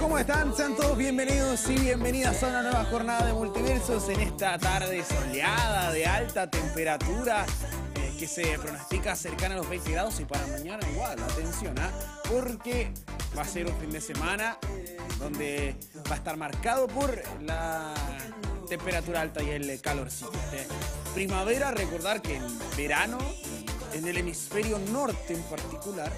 ¿Cómo están? Sean todos bienvenidos y bienvenidas a una nueva jornada de Multiversos en esta tarde soleada de alta temperatura que se pronostica cercana a los 20 grados y para mañana igual, atención, porque va a ser un fin de semana donde va a estar marcado por la temperatura alta y el calorcito. Primavera, recordar que en verano, en el hemisferio norte en particular,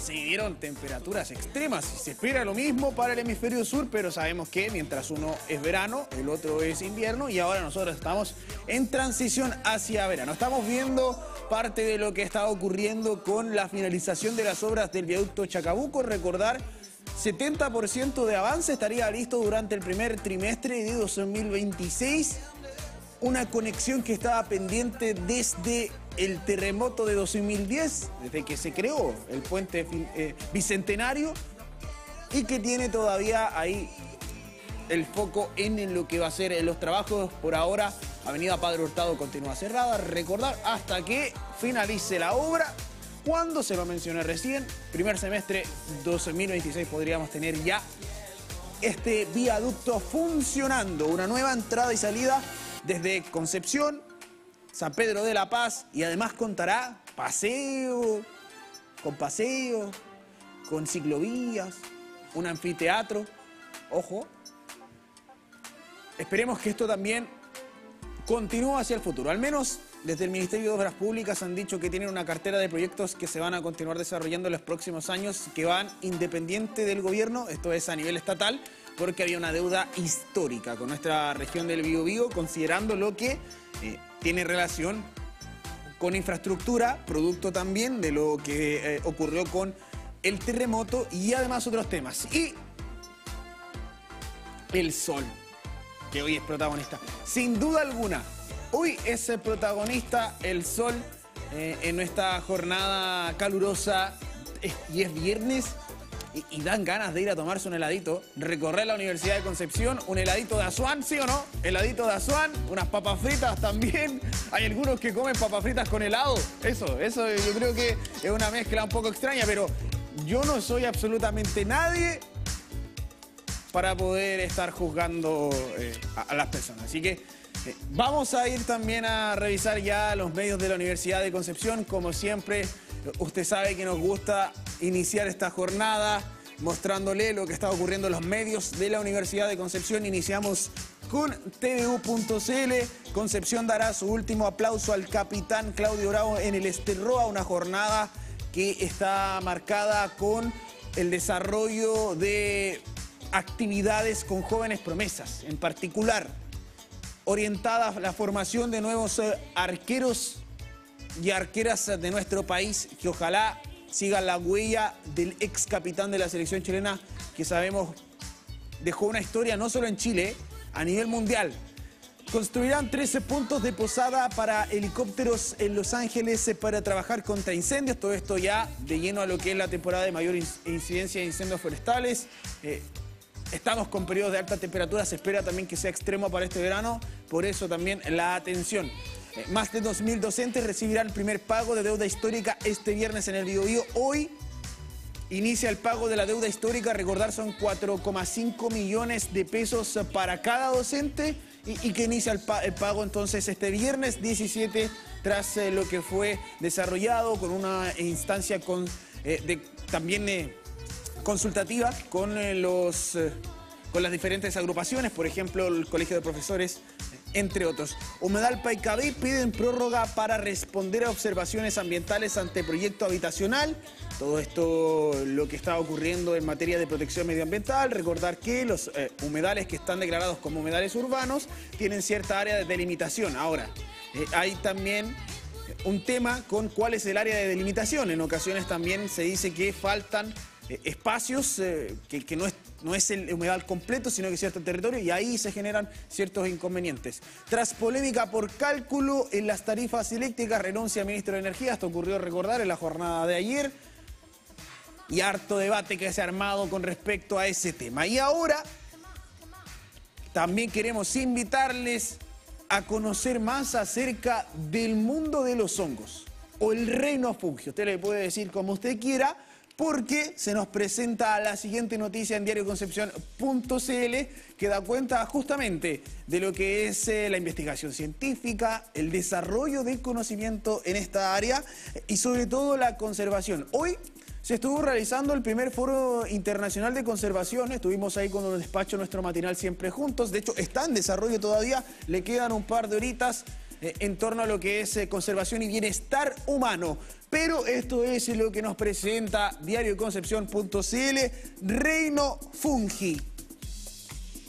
se dieron temperaturas extremas y se espera lo mismo para el hemisferio sur, pero sabemos que mientras uno es verano, el otro es invierno y ahora nosotros estamos en transición hacia verano. Estamos viendo parte de lo que está ocurriendo con la finalización de las obras del viaducto Chacabuco. Recordar, 70% de avance estaría listo durante el primer trimestre de 2026. Una conexión que estaba pendiente desde el terremoto de 2010, desde que se creó el puente bicentenario, y que tiene todavía ahí el foco en lo que va a ser los trabajos. Por ahora, Avenida Padre Hurtado continúa cerrada. Recordar hasta que finalice la obra, cuando se lo mencioné recién, primer semestre 2026 podríamos tener ya este viaducto funcionando, una nueva entrada y salida desde Concepción, San Pedro de la Paz, y además contará paseo, con ciclovías, un anfiteatro. Ojo, esperemos que esto también continúe hacia el futuro. Al menos desde el Ministerio de Obras Públicas han dicho que tienen una cartera de proyectos que se van a continuar desarrollando en los próximos años, que van independiente del gobierno, esto es a nivel estatal, porque había una deuda histórica con nuestra región del Biobío, considerando lo que tiene relación con infraestructura, producto también de lo que ocurrió con el terremoto y además otros temas. Y el sol, que hoy es protagonista. Sin duda alguna, hoy es el protagonista el sol en nuestra jornada calurosa, y es viernes. Y dan ganas de ir a tomarse un heladito, recorrer la Universidad de Concepción, un heladito de Asuán, ¿sí o no? Heladito de Asuán, unas papas fritas también. Hay algunos que comen papas fritas con helado. Eso yo creo que es una mezcla un poco extraña, pero yo no soy absolutamente nadie para poder estar juzgando a las personas. Así que vamos a ir también a revisar ya los medios de la Universidad de Concepción. Como siempre, usted sabe que nos gusta iniciar esta jornada mostrándole lo que está ocurriendo en los medios de la Universidad de Concepción. Iniciamos con TVU.cl. Concepción dará su último aplauso al capitán Claudio Bravo en el Esterroa, una jornada que está marcada con el desarrollo de actividades con jóvenes promesas, en particular orientada a la formación de nuevos arqueros y arqueras de nuestro país, que ojalá sigan la huella del ex capitán de la selección chilena, que sabemos dejó una historia no solo en Chile, a nivel mundial. Construirán 13 puntos de posada para helicópteros en Los Ángeles para trabajar contra incendios. Todo esto ya de lleno a lo que es la temporada de mayor incidencia de incendios forestales. Estamos con periodos de alta temperatura, se espera también que sea extremo para este verano, por eso también la atención. Más de 2.000 docentes recibirán el primer pago de deuda histórica este viernes en el Biobío. Hoy inicia el pago de la deuda histórica. Recordar, son 4,5 millones de pesos para cada docente y que inicia el pago entonces este viernes 17 tras lo que fue desarrollado con una instancia también consultativa con las diferentes agrupaciones, por ejemplo el Colegio de Profesores, entre otros. Humedalpa y Cabi piden prórroga para responder a observaciones ambientales ante proyecto habitacional. Todo esto lo que está ocurriendo en materia de protección medioambiental. Recordar que los humedales que están declarados como humedales urbanos tienen cierta área de delimitación. Ahora, hay también un tema con cuál es el área de delimitación. En ocasiones también se dice que faltan espacios que no es el humedal completo, sino que cierto territorio, y ahí se generan ciertos inconvenientes. Tras polémica por cálculo en las tarifas eléctricas, renuncia al ministro de Energía. Esto ocurrió, recordar, en la jornada de ayer, y harto debate que se ha armado con respecto a ese tema. Y ahora también queremos invitarles a conocer más acerca del mundo de los hongos, o el reino fungi. Usted le puede decir como usted quiera, porque se nos presenta la siguiente noticia en diarioconcepción.cl que da cuenta justamente de lo que es la investigación científica, el desarrollo del conocimiento en esta área y sobre todo la conservación. Hoy se estuvo realizando el primer Foro Internacional de Conservación, estuvimos ahí con el despacho Nuestro Matinal Siempre Juntos, de hecho está en desarrollo todavía, le quedan un par de horitas en torno a lo que es conservación y bienestar humano. Pero esto es lo que nos presenta diarioconcepción.cl. Reino Fungi.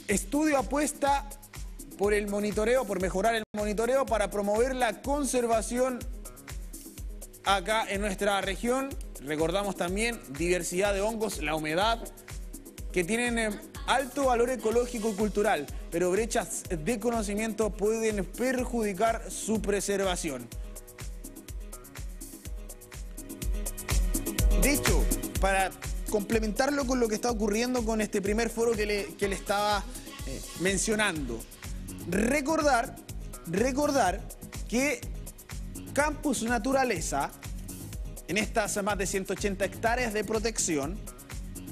Estudio apuesta por el monitoreo, por mejorar el monitoreo para promover la conservación acá en nuestra región. Recordamos también diversidad de hongos, la humedad, que tienen alto valor ecológico y cultural, pero brechas de conocimiento pueden perjudicar su preservación. De hecho, para complementarlo con lo que está ocurriendo con este primer foro que le estaba mencionando, recordar que Campus Naturaleza, en estas más de 180 hectáreas de protección,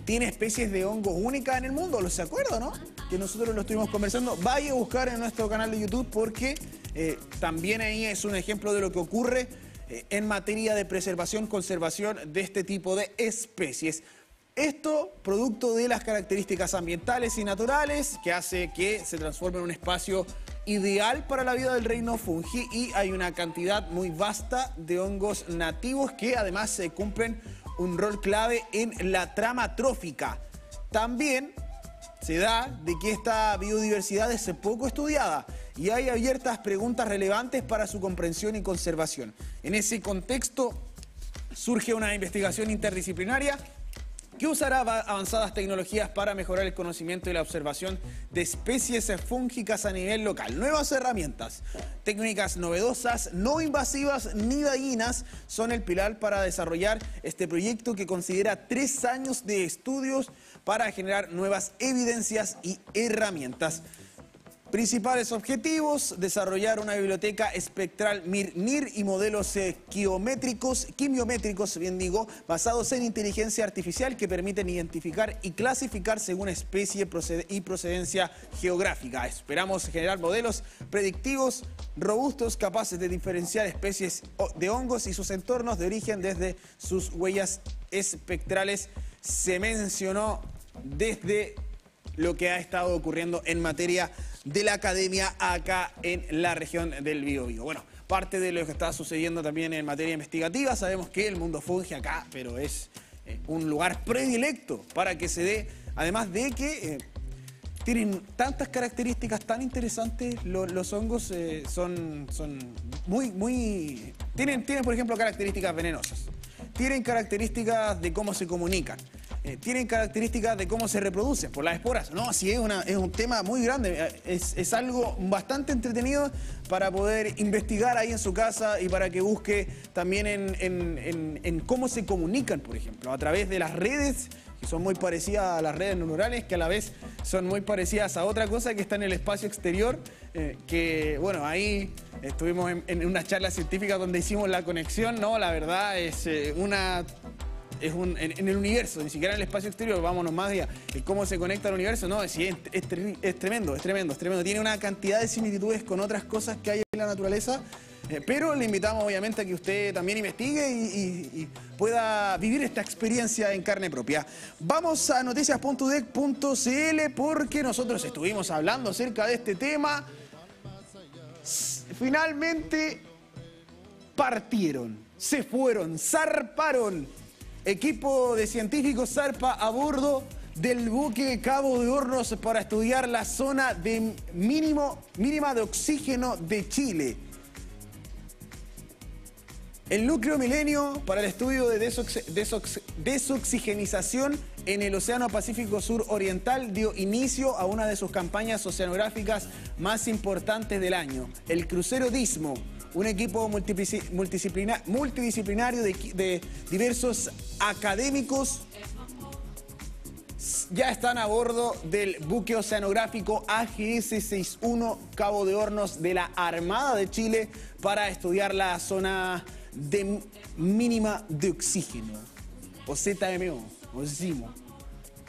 tiene especies de hongos únicas en el mundo. ¿Lo se acuerdan, no? Que nosotros lo estuvimos conversando. Vaya a buscar en nuestro canal de YouTube porque también ahí es un ejemplo de lo que ocurre en materia de preservación, conservación de este tipo de especies. Esto producto de las características ambientales y naturales que hace que se transforme en un espacio ideal para la vida del reino fungi y hay una cantidad muy vasta de hongos nativos que además se cumplen un rol clave en la trama trófica. También se da de que esta biodiversidad es poco estudiada y hay abiertas preguntas relevantes para su comprensión y conservación. En ese contexto surge una investigación interdisciplinaria que usará avanzadas tecnologías para mejorar el conocimiento y la observación de especies fúngicas a nivel local. Nuevas herramientas, técnicas novedosas, no invasivas ni dañinas son el pilar para desarrollar este proyecto que considera 3 años de estudios para generar nuevas evidencias y herramientas. Principales objetivos: desarrollar una biblioteca espectral MIR-NIR y modelos quimiométricos, basados en inteligencia artificial que permiten identificar y clasificar según especie y procedencia geográfica. Esperamos generar modelos predictivos robustos capaces de diferenciar especies de hongos y sus entornos de origen desde sus huellas espectrales. Se mencionó desde lo que ha estado ocurriendo en materia de la academia acá en la región del Biobío. Bueno, parte de lo que está sucediendo también en materia investigativa, sabemos que el mundo fungi acá, pero es un lugar predilecto para que se dé, además de que tienen tantas características tan interesantes, los hongos son tienen por ejemplo características venenosas, tienen características de cómo se comunican, tienen características de cómo se reproducen por las esporas. No, sí, es un tema muy grande, es algo bastante entretenido para poder investigar ahí en su casa y para que busque también en cómo se comunican, por ejemplo, a través de las redes, que son muy parecidas a las redes neuronales, que a la vez son muy parecidas a otra cosa que está en el espacio exterior, que bueno, ahí estuvimos en una charla científica donde hicimos la conexión, ¿no? La verdad es en el universo, ni siquiera en el espacio exterior, vámonos más allá. Cómo se conecta al universo, no, es tremendo. Tiene una cantidad de similitudes con otras cosas que hay en la naturaleza, pero le invitamos obviamente a que usted también investigue y pueda vivir esta experiencia en carne propia. Vamos a noticias.udec.cl porque nosotros estuvimos hablando acerca de este tema. Finalmente partieron, se fueron, zarparon. Equipo de científicos zarpa a bordo del buque Cabo de Hornos para estudiar la zona de mínima de oxígeno de Chile. El núcleo Milenio para el estudio de desoxigenización en el Océano Pacífico Sur Oriental dio inicio a una de sus campañas oceanográficas más importantes del año, el crucero Dismo. Un equipo multidisciplinario de diversos académicos ya están a bordo del buque oceanográfico AGS-61 Cabo de Hornos de la Armada de Chile para estudiar la zona de mínima de oxígeno. o ZMO, o ZIMO,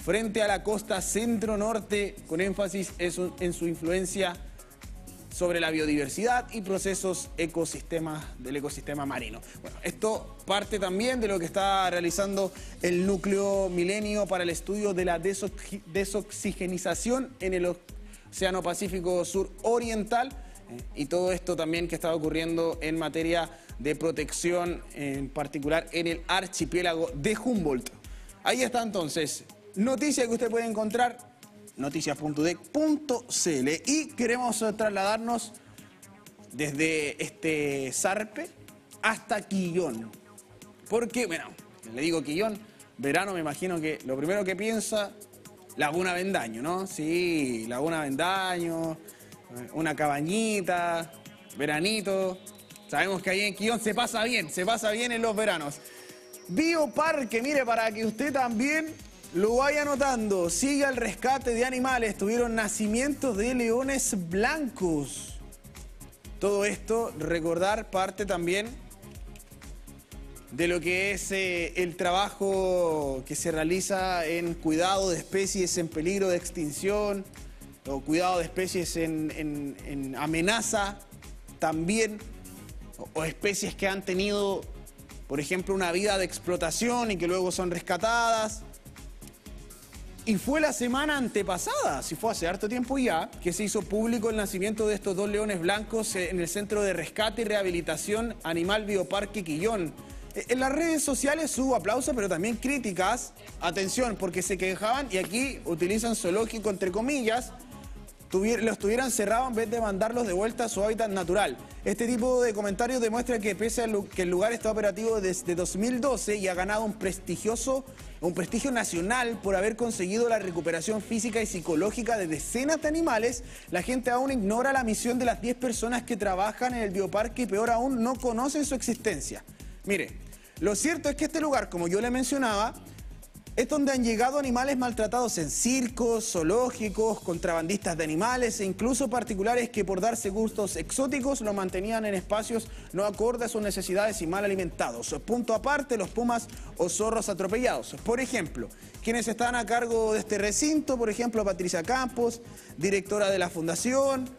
frente a la costa centro-norte, con énfasis en su influencia sobre la biodiversidad y procesos del ecosistema marino. Bueno, esto parte también de lo que está realizando el Núcleo Milenio para el estudio de la desoxigenización en el Océano Pacífico Sur Oriental, y todo esto también que está ocurriendo en materia de protección, en particular en el archipiélago de Humboldt. Ahí está entonces, noticia que usted puede encontrar, noticias.udec.cl, y queremos trasladarnos desde este Sarpe hasta Quillón. Porque, bueno, le digo Quillón, verano, me imagino que lo primero que piensa, Laguna Vendaño, ¿no? Sí, Laguna Vendaño, una cabañita, veranito. Sabemos que ahí en Quillón se pasa bien en los veranos. Bioparque, mire, para que usted también lo vaya notando, sigue el rescate de animales, tuvieron nacimientos de leones blancos. Todo esto, recordar, parte también de lo que es el trabajo que se realiza en cuidado de especies en peligro de extinción, o cuidado de especies en amenaza también, o especies que han tenido, por ejemplo, una vida de explotación y que luego son rescatadas. Y fue la semana antepasada, si fue hace harto tiempo ya, que se hizo público el nacimiento de estos 2 leones blancos en el Centro de Rescate y Rehabilitación Animal Bioparque Quillón. En las redes sociales hubo aplausos, pero también críticas. Atención, porque se quejaban, y aquí utilizan zoológico entre comillas, los tuvieran cerrados en vez de mandarlos de vuelta a su hábitat natural. Este tipo de comentarios demuestra que pese a que el lugar está operativo desde 2012 y ha ganado un prestigio nacional por haber conseguido la recuperación física y psicológica de decenas de animales, la gente aún ignora la misión de las 10 personas que trabajan en el bioparque y peor aún no conocen su existencia. Mire, lo cierto es que este lugar, como yo le mencionaba, es donde han llegado animales maltratados en circos, zoológicos, contrabandistas de animales e incluso particulares que por darse gustos exóticos lo mantenían en espacios no acorde a sus necesidades y mal alimentados. Punto aparte, los pumas o zorros atropellados. Por ejemplo, quienes están a cargo de este recinto, por ejemplo, Patricia Campos, directora de la fundación,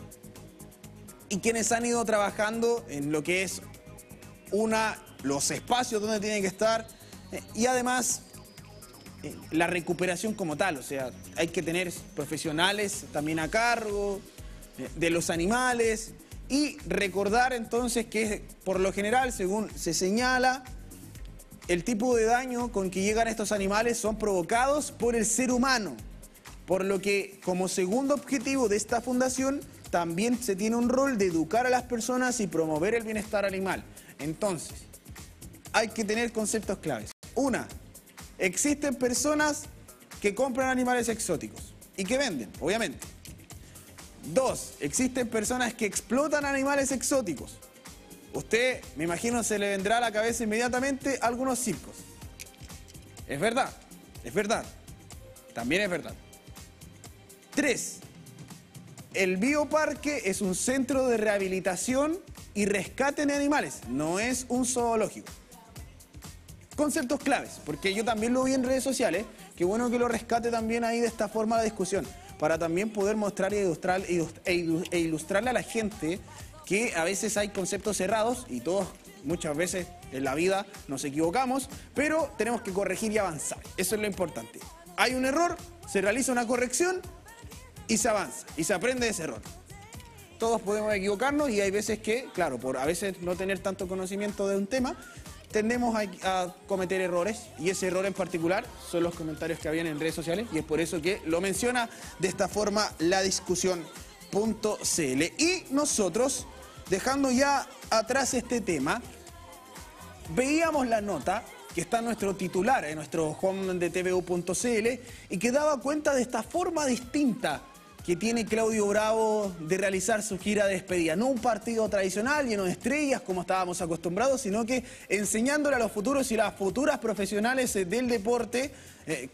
y quienes han ido trabajando en lo que es los espacios donde tienen que estar, y además la recuperación como tal. O sea, hay que tener profesionales también a cargo de los animales, y recordar entonces que por lo general, según se señala, el tipo de daño con que llegan estos animales son provocados por el ser humano, por lo que como segundo objetivo de esta fundación también se tiene un rol de educar a las personas y promover el bienestar animal. Entonces, hay que tener conceptos claves. Una, existen personas que compran animales exóticos y que venden, obviamente. 2, existen personas que explotan animales exóticos. Usted, me imagino, se le vendrá a la cabeza inmediatamente algunos circos. Es verdad, también es verdad. 3, el bioparque es un centro de rehabilitación y rescate de animales, no es un zoológico. Conceptos claves, porque yo también lo vi en redes sociales, qué bueno que lo rescate también ahí de esta forma la discusión, para también poder mostrar e ilustrarle a la gente que a veces hay conceptos cerrados y todos muchas veces en la vida nos equivocamos, pero tenemos que corregir y avanzar. Eso es lo importante. Hay un error, se realiza una corrección y se avanza y se aprende de ese error. Todos podemos equivocarnos y hay veces que, claro, por a veces no tener tanto conocimiento de un tema, tendemos a cometer errores, y ese error en particular son los comentarios que habían en redes sociales, y es por eso que lo menciona de esta forma la discusión.cl. Y nosotros, dejando ya atrás este tema, veíamos la nota que está en nuestro titular, en nuestro home de tvu.cl, y que daba cuenta de esta forma distinta que tiene Claudio Bravo de realizar su gira de despedida. No un partido tradicional lleno de estrellas como estábamos acostumbrados, sino que enseñándole a los futuros y las futuras profesionales del deporte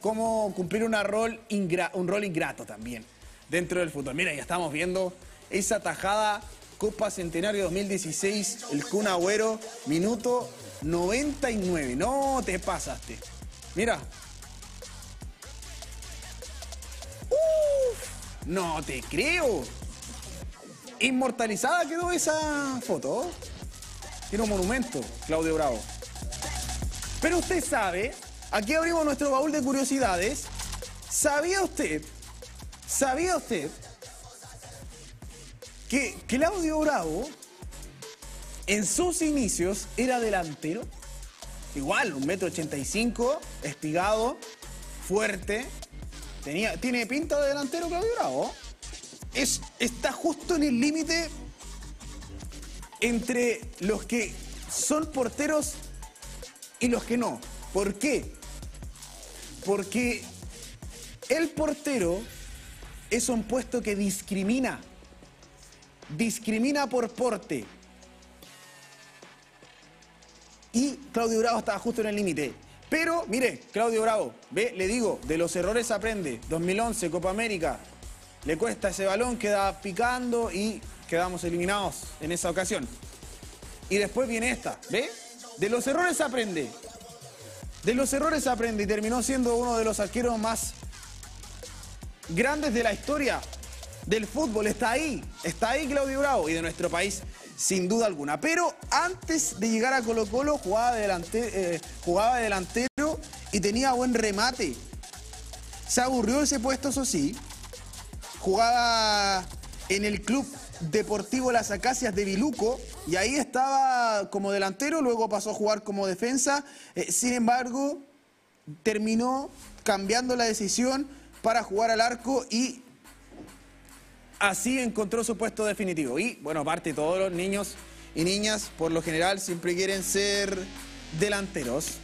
cómo cumplir un rol ingrato también dentro del fútbol. Mira, ya estamos viendo esa tajada Copa Centenario 2016, el Kun Agüero, minuto 99. No te pasaste. Mira. Uf, no te creo. Inmortalizada quedó esa foto. Tiene un monumento, Claudio Bravo. Pero usted sabe, aquí abrimos nuestro baúl de curiosidades. ¿Sabía usted que Claudio Bravo en sus inicios era delantero? Igual, 1,85 m, espigado, fuerte. Tiene pinta de delantero Claudio Bravo. Está justo en el límite entre los que son porteros y los que no. ¿Por qué? Porque el portero es un puesto que discrimina. Discrimina por porte. Y Claudio Bravo estaba justo en el límite. Pero, mire, Claudio Bravo, ve, le digo, de los errores aprende. 2011, Copa América. Le cuesta ese balón, queda picando y quedamos eliminados en esa ocasión. Y después viene esta, ¿ve? De los errores aprende. De los errores aprende y terminó siendo uno de los arqueros más grandes de la historia del fútbol. Está ahí Claudio Bravo y de nuestro país sin duda alguna. Pero antes de llegar a Colo-Colo jugaba de delantero y tenía buen remate. Se aburrió ese puesto, eso sí. Jugaba en el Club Deportivo Las Acacias de Viluco y ahí estaba como delantero, luego pasó a jugar como defensa. Sin embargo, terminó cambiando la decisión para jugar al arco y así encontró su puesto definitivo. Y bueno, aparte todos los niños y niñas por lo general siempre quieren ser delanteros.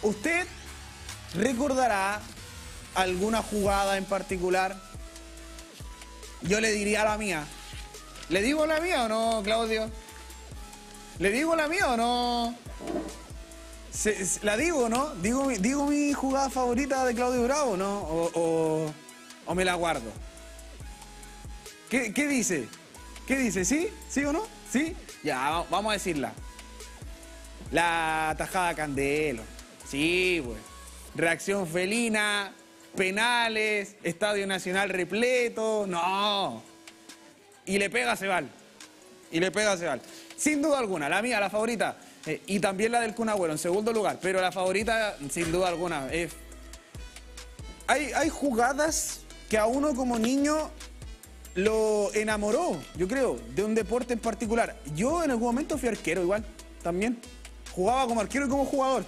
¿Usted recordará alguna jugada en particular? Yo le diría la mía. ¿Le digo la mía o no, Claudio? ¿Le digo la mía o no? ¿La digo o no? ¿Digo mi jugada favorita de Claudio Bravo, no? ¿O me la guardo? ¿Qué dice? ¿Qué dice? ¿Sí? ¿Sí o no? ¿Sí? Ya, vamos a decirla. La tajada Candelo. Sí, pues. Reacción felina, penales, Estadio Nacional repleto. No. Y le pega a Cebal. Sin duda alguna, la mía, la favorita. Y también la del Kun Agüero en segundo lugar. Pero la favorita, sin duda alguna. Hay jugadas que a uno como niño lo enamoró, yo creo, de un deporte en particular. Yo en algún momento fui arquero igual, también. Jugaba como arquero y como jugador.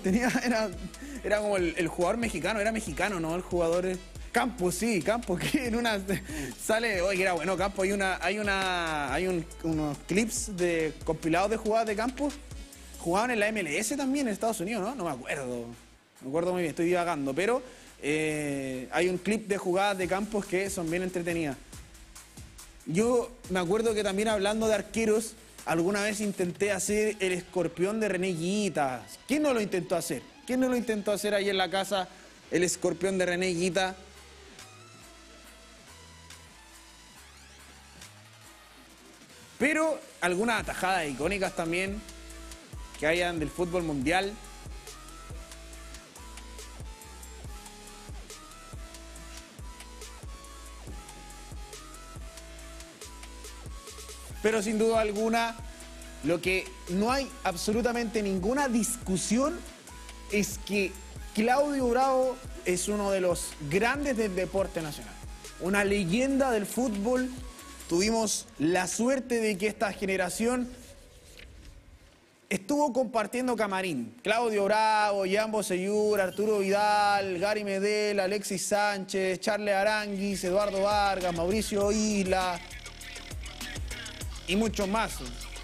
Era como el jugador mexicano, era mexicano, ¿no? El jugador Campos, sí, Campos, que en una sale, oye, era bueno Campos, hay unos clips compilados de jugadas de Campos. Jugaban en la MLS también en Estados Unidos, ¿no? No me acuerdo muy bien, estoy divagando, pero hay un clip de jugadas de Campos que son bien entretenidas. Yo me acuerdo que también hablando de arqueros, alguna vez intenté hacer el escorpión de René Higuita. ¿Quién no lo intentó hacer? ¿Quién no lo intentó hacer ahí en la casa, el escorpión de René Higuita? Pero algunas atajadas icónicas también que hayan del fútbol mundial. Pero sin duda alguna, lo que no hay absolutamente ninguna discusión es que Claudio Bravo es uno de los grandes del deporte nacional. Una leyenda del fútbol. Tuvimos la suerte de que esta generación estuvo compartiendo camarín. Claudio Bravo, Jan Bosellur, Arturo Vidal, Gary Medel, Alexis Sánchez, Charles Aranguis, Eduardo Vargas, Mauricio Isla y muchos más.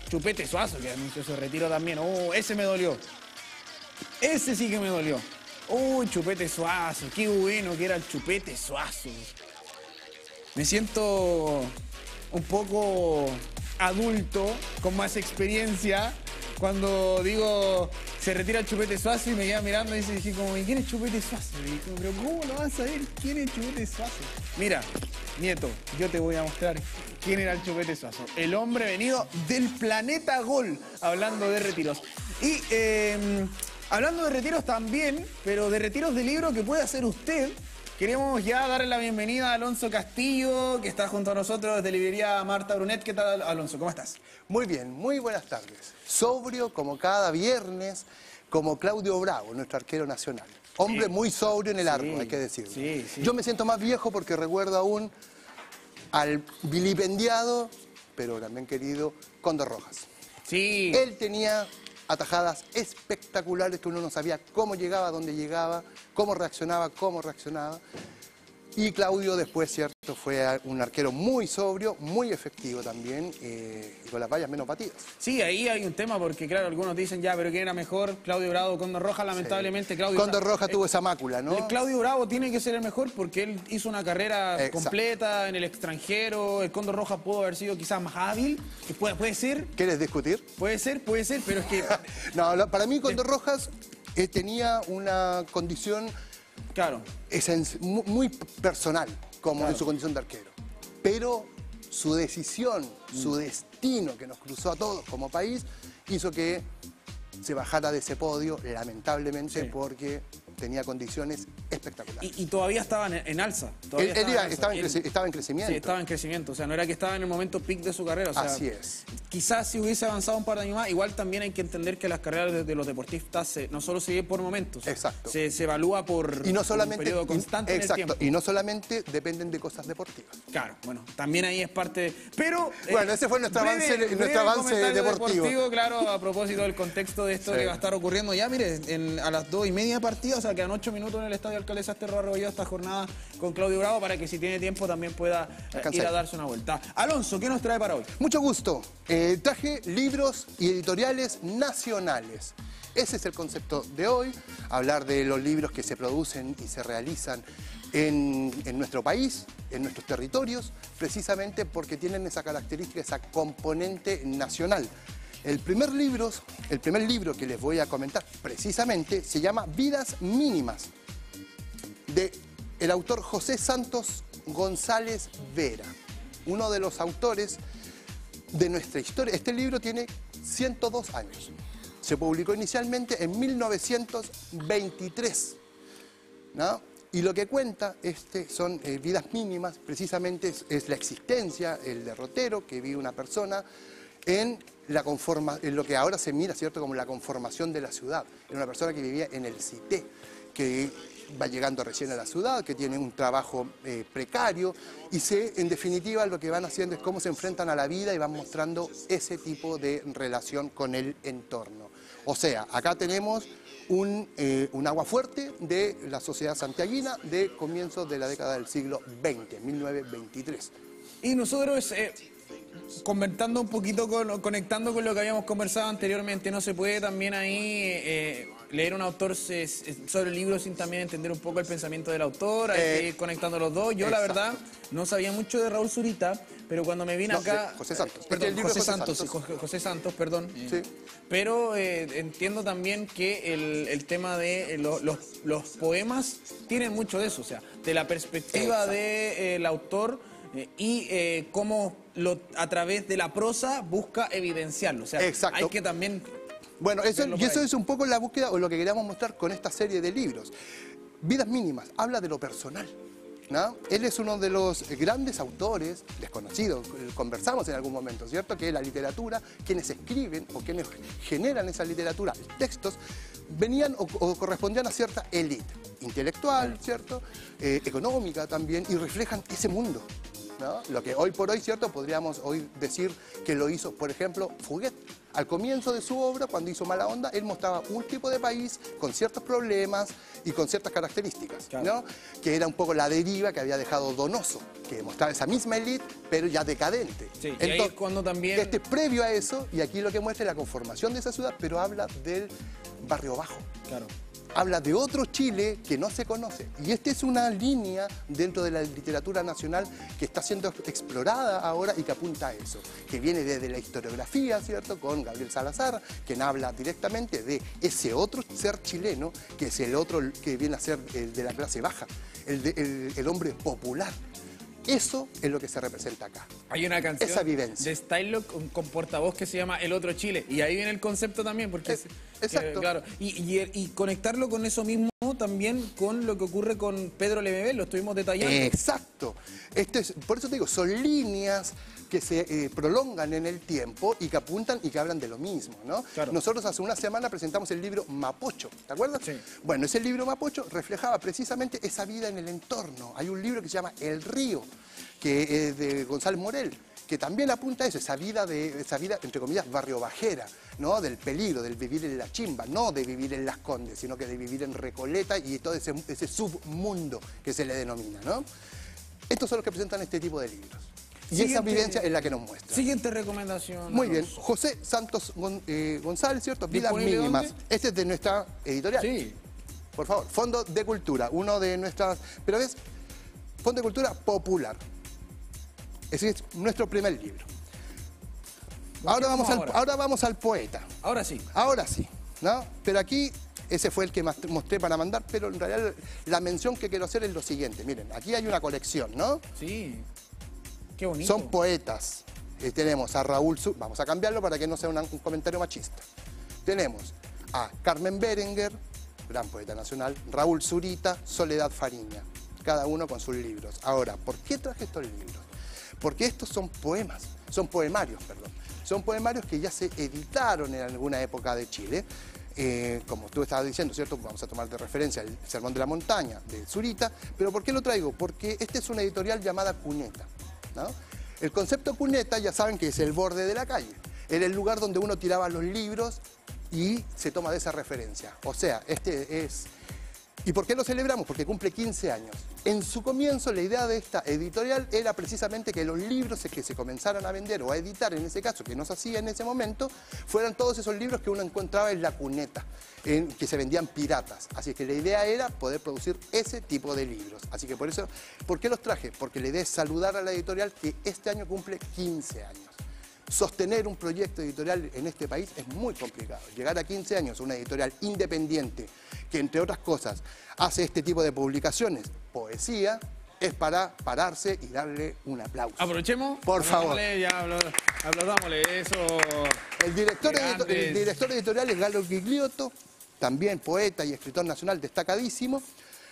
Chupete Suazo, que anunció su retiro también. Ese me dolió. Ese sí que me dolió. Chupete Suazo, qué bueno que era el Chupete Suazo. Me siento un poco adulto, con más experiencia, cuando digo se retira el Chupete Suazo y me queda mirando y dije como, ¿y quién es Chupete Suazo? Y dije, pero ¿cómo lo vas a saber quién es Chupete Suazo? Mira, nieto, yo te voy a mostrar quién era el Chupete Suazo. El hombre venido del planeta Gol, hablando de retiros. Y hablando de retiros también, pero de retiros de libro que puede hacer usted. Queremos ya darle la bienvenida a Alonso Castillo, que está junto a nosotros desde librería Marta Brunet. ¿Qué tal, Alonso? ¿Cómo estás? Muy bien, muy buenas tardes. Sobrio como cada viernes, como Claudio Bravo, nuestro arquero nacional. Hombre muy sobrio en el arco, hay que decirlo. Sí. Yo me siento más viejo porque recuerdo aún al vilipendiado, pero también querido, Cóndor Rojas. Sí. Él tenía atajadas espectaculares que uno no sabía cómo llegaba, dónde llegaba, cómo reaccionaba. Y Claudio después, cierto, fue un arquero muy sobrio, muy efectivo también, y con las vallas menos batidas. Sí, ahí hay un tema porque, claro, algunos dicen ya, pero ¿quién era mejor? Claudio Bravo o Cóndor Rojas. Lamentablemente, Claudio... Cóndor Rojas tuvo esa mácula, ¿no? El Claudio Bravo tiene que ser el mejor porque él hizo una carrera Exacto. completa en el extranjero. El Cóndor Rojas pudo haber sido quizás más hábil, que puede ser. ¿Quieres discutir? Puede ser, pero es que... No, para mí Cóndor Rojas tenía una condición Claro. muy personal, como en su condición de arquero. Pero su decisión, su destino que nos cruzó a todos como país, hizo que se bajara de ese podio, lamentablemente, porque tenía condiciones espectaculares. Y todavía estaban en alza. Estaba en crecimiento. Sí, estaba en crecimiento. O sea, no era que estaba en el momento peak de su carrera. O sea, así es. Quizás si hubiese avanzado un par de años más, igual también hay que entender que las carreras de los deportistas no solo se viven por momentos. Exacto. Se evalúa por Y no solamente, un periodo constante en el tiempo. Y no solamente dependen de cosas deportivas. Claro, bueno, también ahí es parte... Pero... Bueno, ese fue nuestro avance deportivo. Claro, a propósito del contexto de esto que va a estar ocurriendo ya, mire, a las 2:30 de partida, o sea, quedan 8 minutos en el Estadio Alcaldesa Ester Arroyo esta jornada con Claudio Bravo para que si tiene tiempo también pueda ir a darse una vuelta. Alonso, ¿qué nos trae para hoy? Mucho gusto. Traje libros y editoriales nacionales. Ese es el concepto de hoy, hablar de los libros que se producen y se realizan en nuestro país, en nuestros territorios, precisamente porque tienen esa característica, esa componente nacional. El primer libro que les voy a comentar precisamente se llama Vidas Mínimas, del autor José Santos González Vera, uno de los autores de nuestra historia. Este libro tiene 102 años. Se publicó inicialmente en 1923, ¿no? Y lo que cuenta son vidas mínimas, precisamente es la existencia, el derrotero que vive una persona en lo que ahora se mira, ¿cierto?, como la conformación de la ciudad. Era una persona que vivía en el Cité, que va llegando recién a la ciudad, que tiene un trabajo precario, y en definitiva lo que van haciendo es cómo se enfrentan a la vida y van mostrando ese tipo de relación con el entorno. O sea, acá tenemos un aguafuerte de la sociedad santiaguina de comienzos de la década del siglo XX, 1923. Y nosotros... conectando un poquito conectando con lo que habíamos conversado anteriormente, no se puede también ahí leer un autor sobre el libro sin también entender un poco el pensamiento del autor, hay que ir conectando los dos. Yo, la verdad, no sabía mucho de Raúl Zurita, pero cuando me vine acá... José Santos. Perdón, José Santos, perdón. Sí. Pero entiendo también que el tema de los poemas tienen mucho de eso, o sea, de la perspectiva del autor y cómo a través de la prosa busca evidenciarlo. O sea, hay que también... Bueno, eso es un poco la búsqueda o lo que queríamos mostrar con esta serie de libros. Vidas Mínimas, habla de lo personal, ¿no? Él es uno de los grandes autores, desconocidos, conversamos en algún momento, ¿cierto? Que la literatura, quienes escriben o quienes generan esa literatura, textos, venían o correspondían a cierta élite intelectual, ¿cierto? Económica también, y reflejan ese mundo, ¿no? Lo que hoy por hoy, ¿cierto?, podríamos hoy decir que lo hizo, por ejemplo, Fuguet. Al comienzo de su obra, cuando hizo Mala Onda, él mostraba un tipo de país con ciertos problemas y con ciertas características, ¿no? Que era un poco la deriva que había dejado Donoso, que mostraba esa misma élite, pero ya decadente. Sí, entonces, y ahí es cuando también... previo a eso, y aquí lo que muestra es la conformación de esa ciudad, pero habla del barrio bajo. Claro. habla de otro Chile que no se conoce. Y esta es una línea dentro de la literatura nacional que está siendo explorada ahora y que apunta a eso, que viene desde la historiografía, ¿cierto?, con Gabriel Salazar, quien habla directamente de ese otro ser chileno, que es el otro que viene a ser el de la clase baja, el hombre popular. Eso es lo que se representa acá. Hay una canción esa vivencia de Stylo con portavoz que se llama El Otro Chile. Y ahí viene el concepto también, porque exacto. Claro, y conectarlo con eso mismo también con lo que ocurre con Pedro Lemebel, lo estuvimos detallando. Exacto. Por eso te digo, son líneas que se prolongan en el tiempo y que apuntan y que hablan de lo mismo, ¿no? Claro. Nosotros hace una semana presentamos el libro Mapocho, ¿te acuerdas? Sí. Bueno, ese libro Mapocho reflejaba precisamente esa vida en el entorno. Hay un libro que se llama El Río, que es de González Morel, que también apunta a eso, esa vida, entre comillas, barrio bajera, ¿no? Del peligro, del vivir en la chimba, no de vivir en Las Condes, sino que de vivir en Recoleta y todo ese submundo que se le denomina, ¿no? Estos son los que presentan este tipo de libros. Y esa vivencia es la que nos muestra. Siguiente recomendación. Muy bien. José Santos González, ¿cierto? Vidas mínimas. ¿Dónde? Este es de nuestra editorial. Sí. Por favor, Fondo de Cultura, uno de nuestras... Pero es Fondo de Cultura Popular. Ese es nuestro primer libro. Ahora vamos al poeta. Ahora sí. Ahora sí, ¿no? Pero aquí, ese fue el que mostré para mandar, pero en realidad la mención que quiero hacer es lo siguiente. Miren, aquí hay una colección, ¿no? Sí. Qué bonito. Son poetas. Tenemos a Raúl vamos a cambiarlo para que no sea un comentario machista. Tenemos a Carmen Berenguer, gran poeta nacional, Raúl Zurita, Soledad Fariña, cada uno con sus libros. Ahora, ¿por qué traje estos libros? Porque estos son poemas, son poemarios, perdón. Son poemarios que ya se editaron en alguna época de Chile. Como tú estabas diciendo, ¿cierto? Vamos a tomar de referencia el Sermón de la Montaña de Zurita. ¿Pero por qué lo traigo? Porque este es una editorial llamada Cuneta, ¿no? El concepto cuneta ya saben que es el borde de la calle. Era el lugar donde uno tiraba los libros y se toma de esa referencia. O sea, este es... ¿Y por qué lo celebramos? Porque cumple 15 años. En su comienzo, la idea de esta editorial era precisamente que los libros que se comenzaran a vender o a editar, en ese caso, que no se hacía en ese momento, fueran todos esos libros que uno encontraba en la cuneta, que se vendían piratas. Así que la idea era poder producir ese tipo de libros. Así que por eso, ¿por qué los traje? Porque la idea es saludar a la editorial que este año cumple 15 años. Sostener un proyecto editorial en este país es muy complicado. Llegar a 15 años, una editorial independiente, que entre otras cosas hace este tipo de publicaciones, poesía, es para pararse y darle un aplauso. Aprovechemos. Por favor. Aplaudámosle eso. El director editorial es Galo Gigliotto, también poeta y escritor nacional destacadísimo.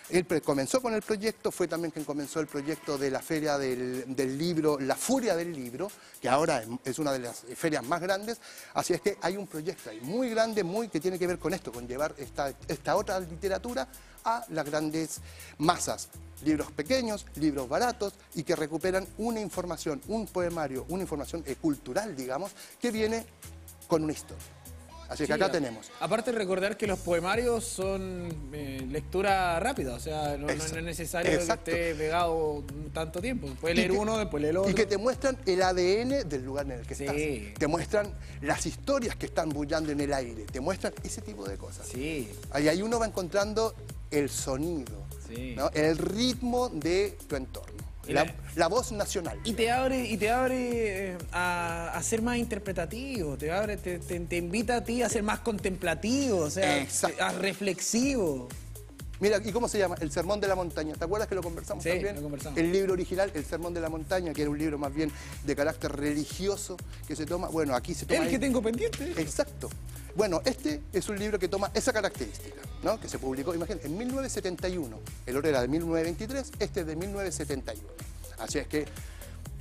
Él comenzó con el proyecto, fue también quien comenzó el proyecto de la feria del libro, La Furia del Libro, que ahora es una de las ferias más grandes. Así es que hay un proyecto ahí muy grande, que tiene que ver con esto, con llevar esta otra literatura a las grandes masas. Libros pequeños, libros baratos y que recuperan una información, un poemario, una información cultural, digamos, que viene con una historia. Así que acá tenemos. Aparte recordar que los poemarios son lectura rápida, o sea, no es necesario que esté pegado tanto tiempo. Puedes leer uno, después leer otro. Y que te muestran el ADN del lugar en el que estás. Te muestran las historias que están bullando en el aire, te muestran ese tipo de cosas. Sí. Ahí uno va encontrando el sonido, ¿no? El ritmo de tu entorno. La voz nacional. Y te abre a ser más interpretativo, te invita a ti a ser más contemplativo, o sea, a reflexivo. Mira, ¿y cómo se llama? El Sermón de la Montaña. ¿Te acuerdas que lo conversamos también? Lo conversamos. El libro original, El Sermón de la Montaña, que era un libro más bien de carácter religioso que se toma. Bueno, aquí se toma. El que tengo pendiente. Exacto. Bueno, este es un libro que toma esa característica, ¿no? Que se publicó, imagínate, en 1971. El otro era de 1923, este es de 1971. Así es que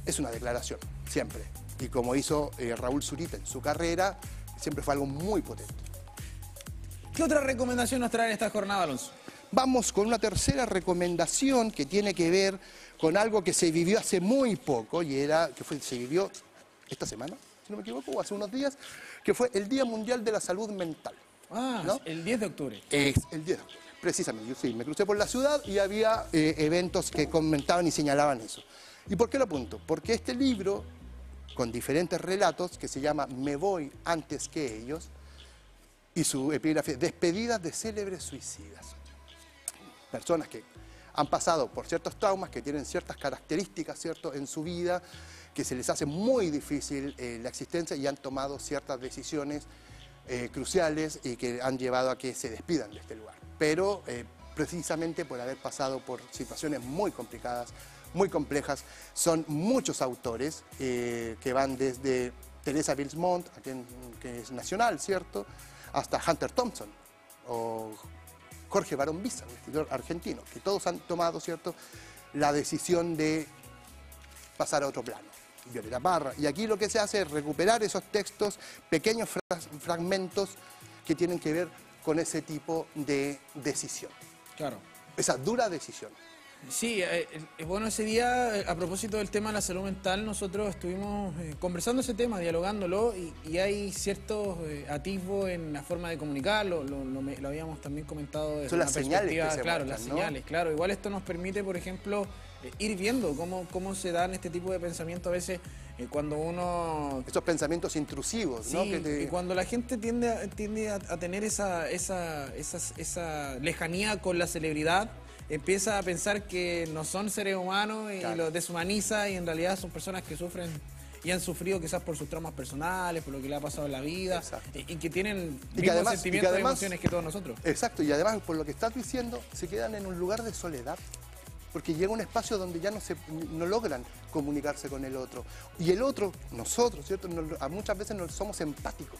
es una declaración, siempre. Y como hizo Raúl Zurita en su carrera, siempre fue algo muy potente. ¿Qué otra recomendación nos trae esta jornada, Alonso? Vamos con una tercera recomendación que tiene que ver con algo que se vivió hace muy poco, y se vivió esta semana, si no me equivoco, o hace unos días, que fue el Día Mundial de la Salud Mental. Ah, ¿no? El 10 de octubre. Es el 10 de octubre. Precisamente, yo sí, me crucé por la ciudad y había eventos que comentaban y señalaban eso. ¿Y por qué lo apunto? Porque este libro, con diferentes relatos, que se llama Me voy antes que ellos, Y su epígrafe, despedidas de célebres suicidas. Personas que han pasado por ciertos traumas, que tienen ciertas características, ¿cierto?, en su vida, que se les hace muy difícil la existencia y han tomado ciertas decisiones cruciales y que han llevado a que se despidan de este lugar. Pero precisamente por haber pasado por situaciones muy complicadas, muy complejas, son muchos autores que van desde Teresa Bilsmont, que es nacional, ¿cierto?, hasta Hunter Thompson o Jorge Barón Visa, un escritor argentino, que todos han tomado, ¿cierto?, la decisión de pasar a otro plano. Violeta Parra. Y aquí lo que se hace es recuperar esos textos, pequeños fragmentos que tienen que ver con ese tipo de decisión. Claro. Esa dura decisión. Sí, bueno, ese día, a propósito del tema de la salud mental, nosotros estuvimos conversando ese tema, dialogándolo, y hay ciertos atisbos en la forma de comunicarlo, lo habíamos también comentado desde son las señales que se claro, muestran, las señales, claro. Igual esto nos permite, por ejemplo, ir viendo cómo se dan este tipo de pensamientos a veces cuando uno... Esos pensamientos intrusivos, sí, ¿no? Y cuando la gente tiende a tener esa lejanía con la celebridad, empieza a pensar que no son seres humanos y los deshumaniza, y en realidad son personas que sufren y han sufrido quizás por sus traumas personales, por lo que le ha pasado en la vida, y que tienen mismos sentimientos y emociones que todos nosotros. Exacto, y además por lo que estás diciendo, se quedan en un lugar de soledad, porque llega un espacio donde ya no logran comunicarse con el otro. Y el otro, nosotros, ¿cierto?, muchas veces no somos empáticos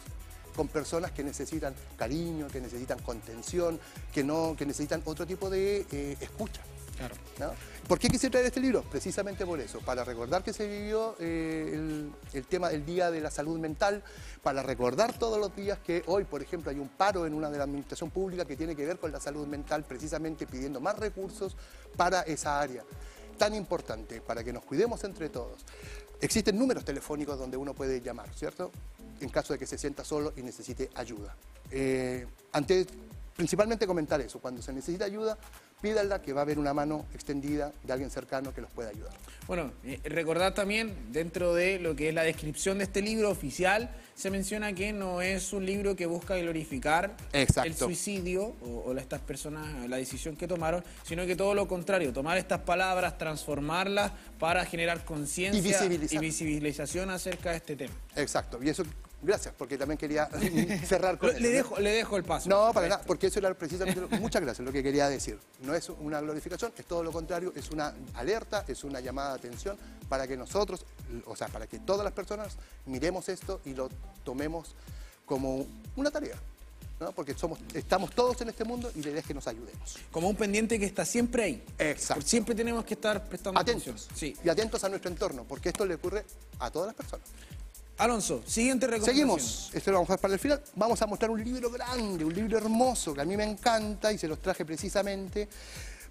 con personas que necesitan cariño, que necesitan contención, que necesitan otro tipo de escucha. Claro. ¿No? ¿Por qué quise traer este libro? Precisamente por eso, para recordar que se vivió el tema del Día de la Salud Mental, para recordar todos los días que hoy, por ejemplo, hay un paro en una de la administración pública que tiene que ver con la salud mental, precisamente pidiendo más recursos para esa área tan importante, para que nos cuidemos entre todos. Existen números telefónicos donde uno puede llamar, ¿cierto?, en caso de que se sienta solo y necesite ayuda. Principalmente comentar eso, cuando se necesita ayuda, pídanla, que va a haber una mano extendida de alguien cercano que los pueda ayudar. Bueno, recordar también, dentro de lo que es la descripción de este libro oficial, se menciona que no es un libro que busca glorificar el suicidio o estas personas, la decisión que tomaron, sino que todo lo contrario, tomar estas palabras, transformarlas para generar conciencia y visibilización acerca de este tema. Exacto, y eso... Gracias, porque también quería cerrar con le dejo el paso. No, para nada, porque eso era precisamente, muchas gracias, lo que quería decir. No es una glorificación, es todo lo contrario, es una alerta, es una llamada de atención para que nosotros, o sea, para que todas las personas miremos esto y lo tomemos como una tarea, ¿no? Porque estamos todos en este mundo y la idea es que nos ayudemos. Como un pendiente que está siempre ahí. Exacto. Porque siempre tenemos que estar prestando atención. Sí. Y atentos a nuestro entorno, porque esto le ocurre a todas las personas. Alonso, siguiente recomendación. Seguimos, esto lo vamos a dejar para el final. Vamos a mostrar un libro grande, un libro hermoso, que a mí me encanta y se los traje precisamente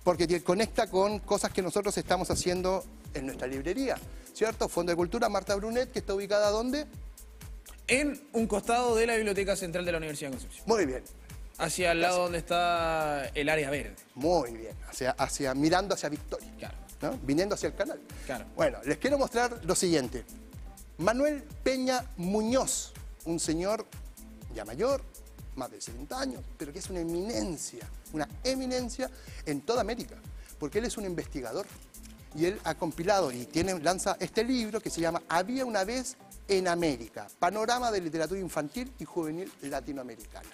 porque conecta con cosas que nosotros estamos haciendo en nuestra librería, ¿cierto? Fondo de Cultura Marta Brunet, que está ubicada ¿dónde? En un costado de la Biblioteca Central de la Universidad de Concepción. Muy bien. Hacia el lado donde está el área verde. Muy bien, mirando hacia Victoria. Claro. ¿No? Viniendo hacia el canal. Claro. Bueno, les quiero mostrar lo siguiente. Manuel Peña Muñoz, un señor ya mayor, más de 60 años, pero que es una eminencia en toda América, porque él es un investigador y él ha compilado y lanza este libro que se llama Había una vez en América, panorama de literatura infantil y juvenil latinoamericana.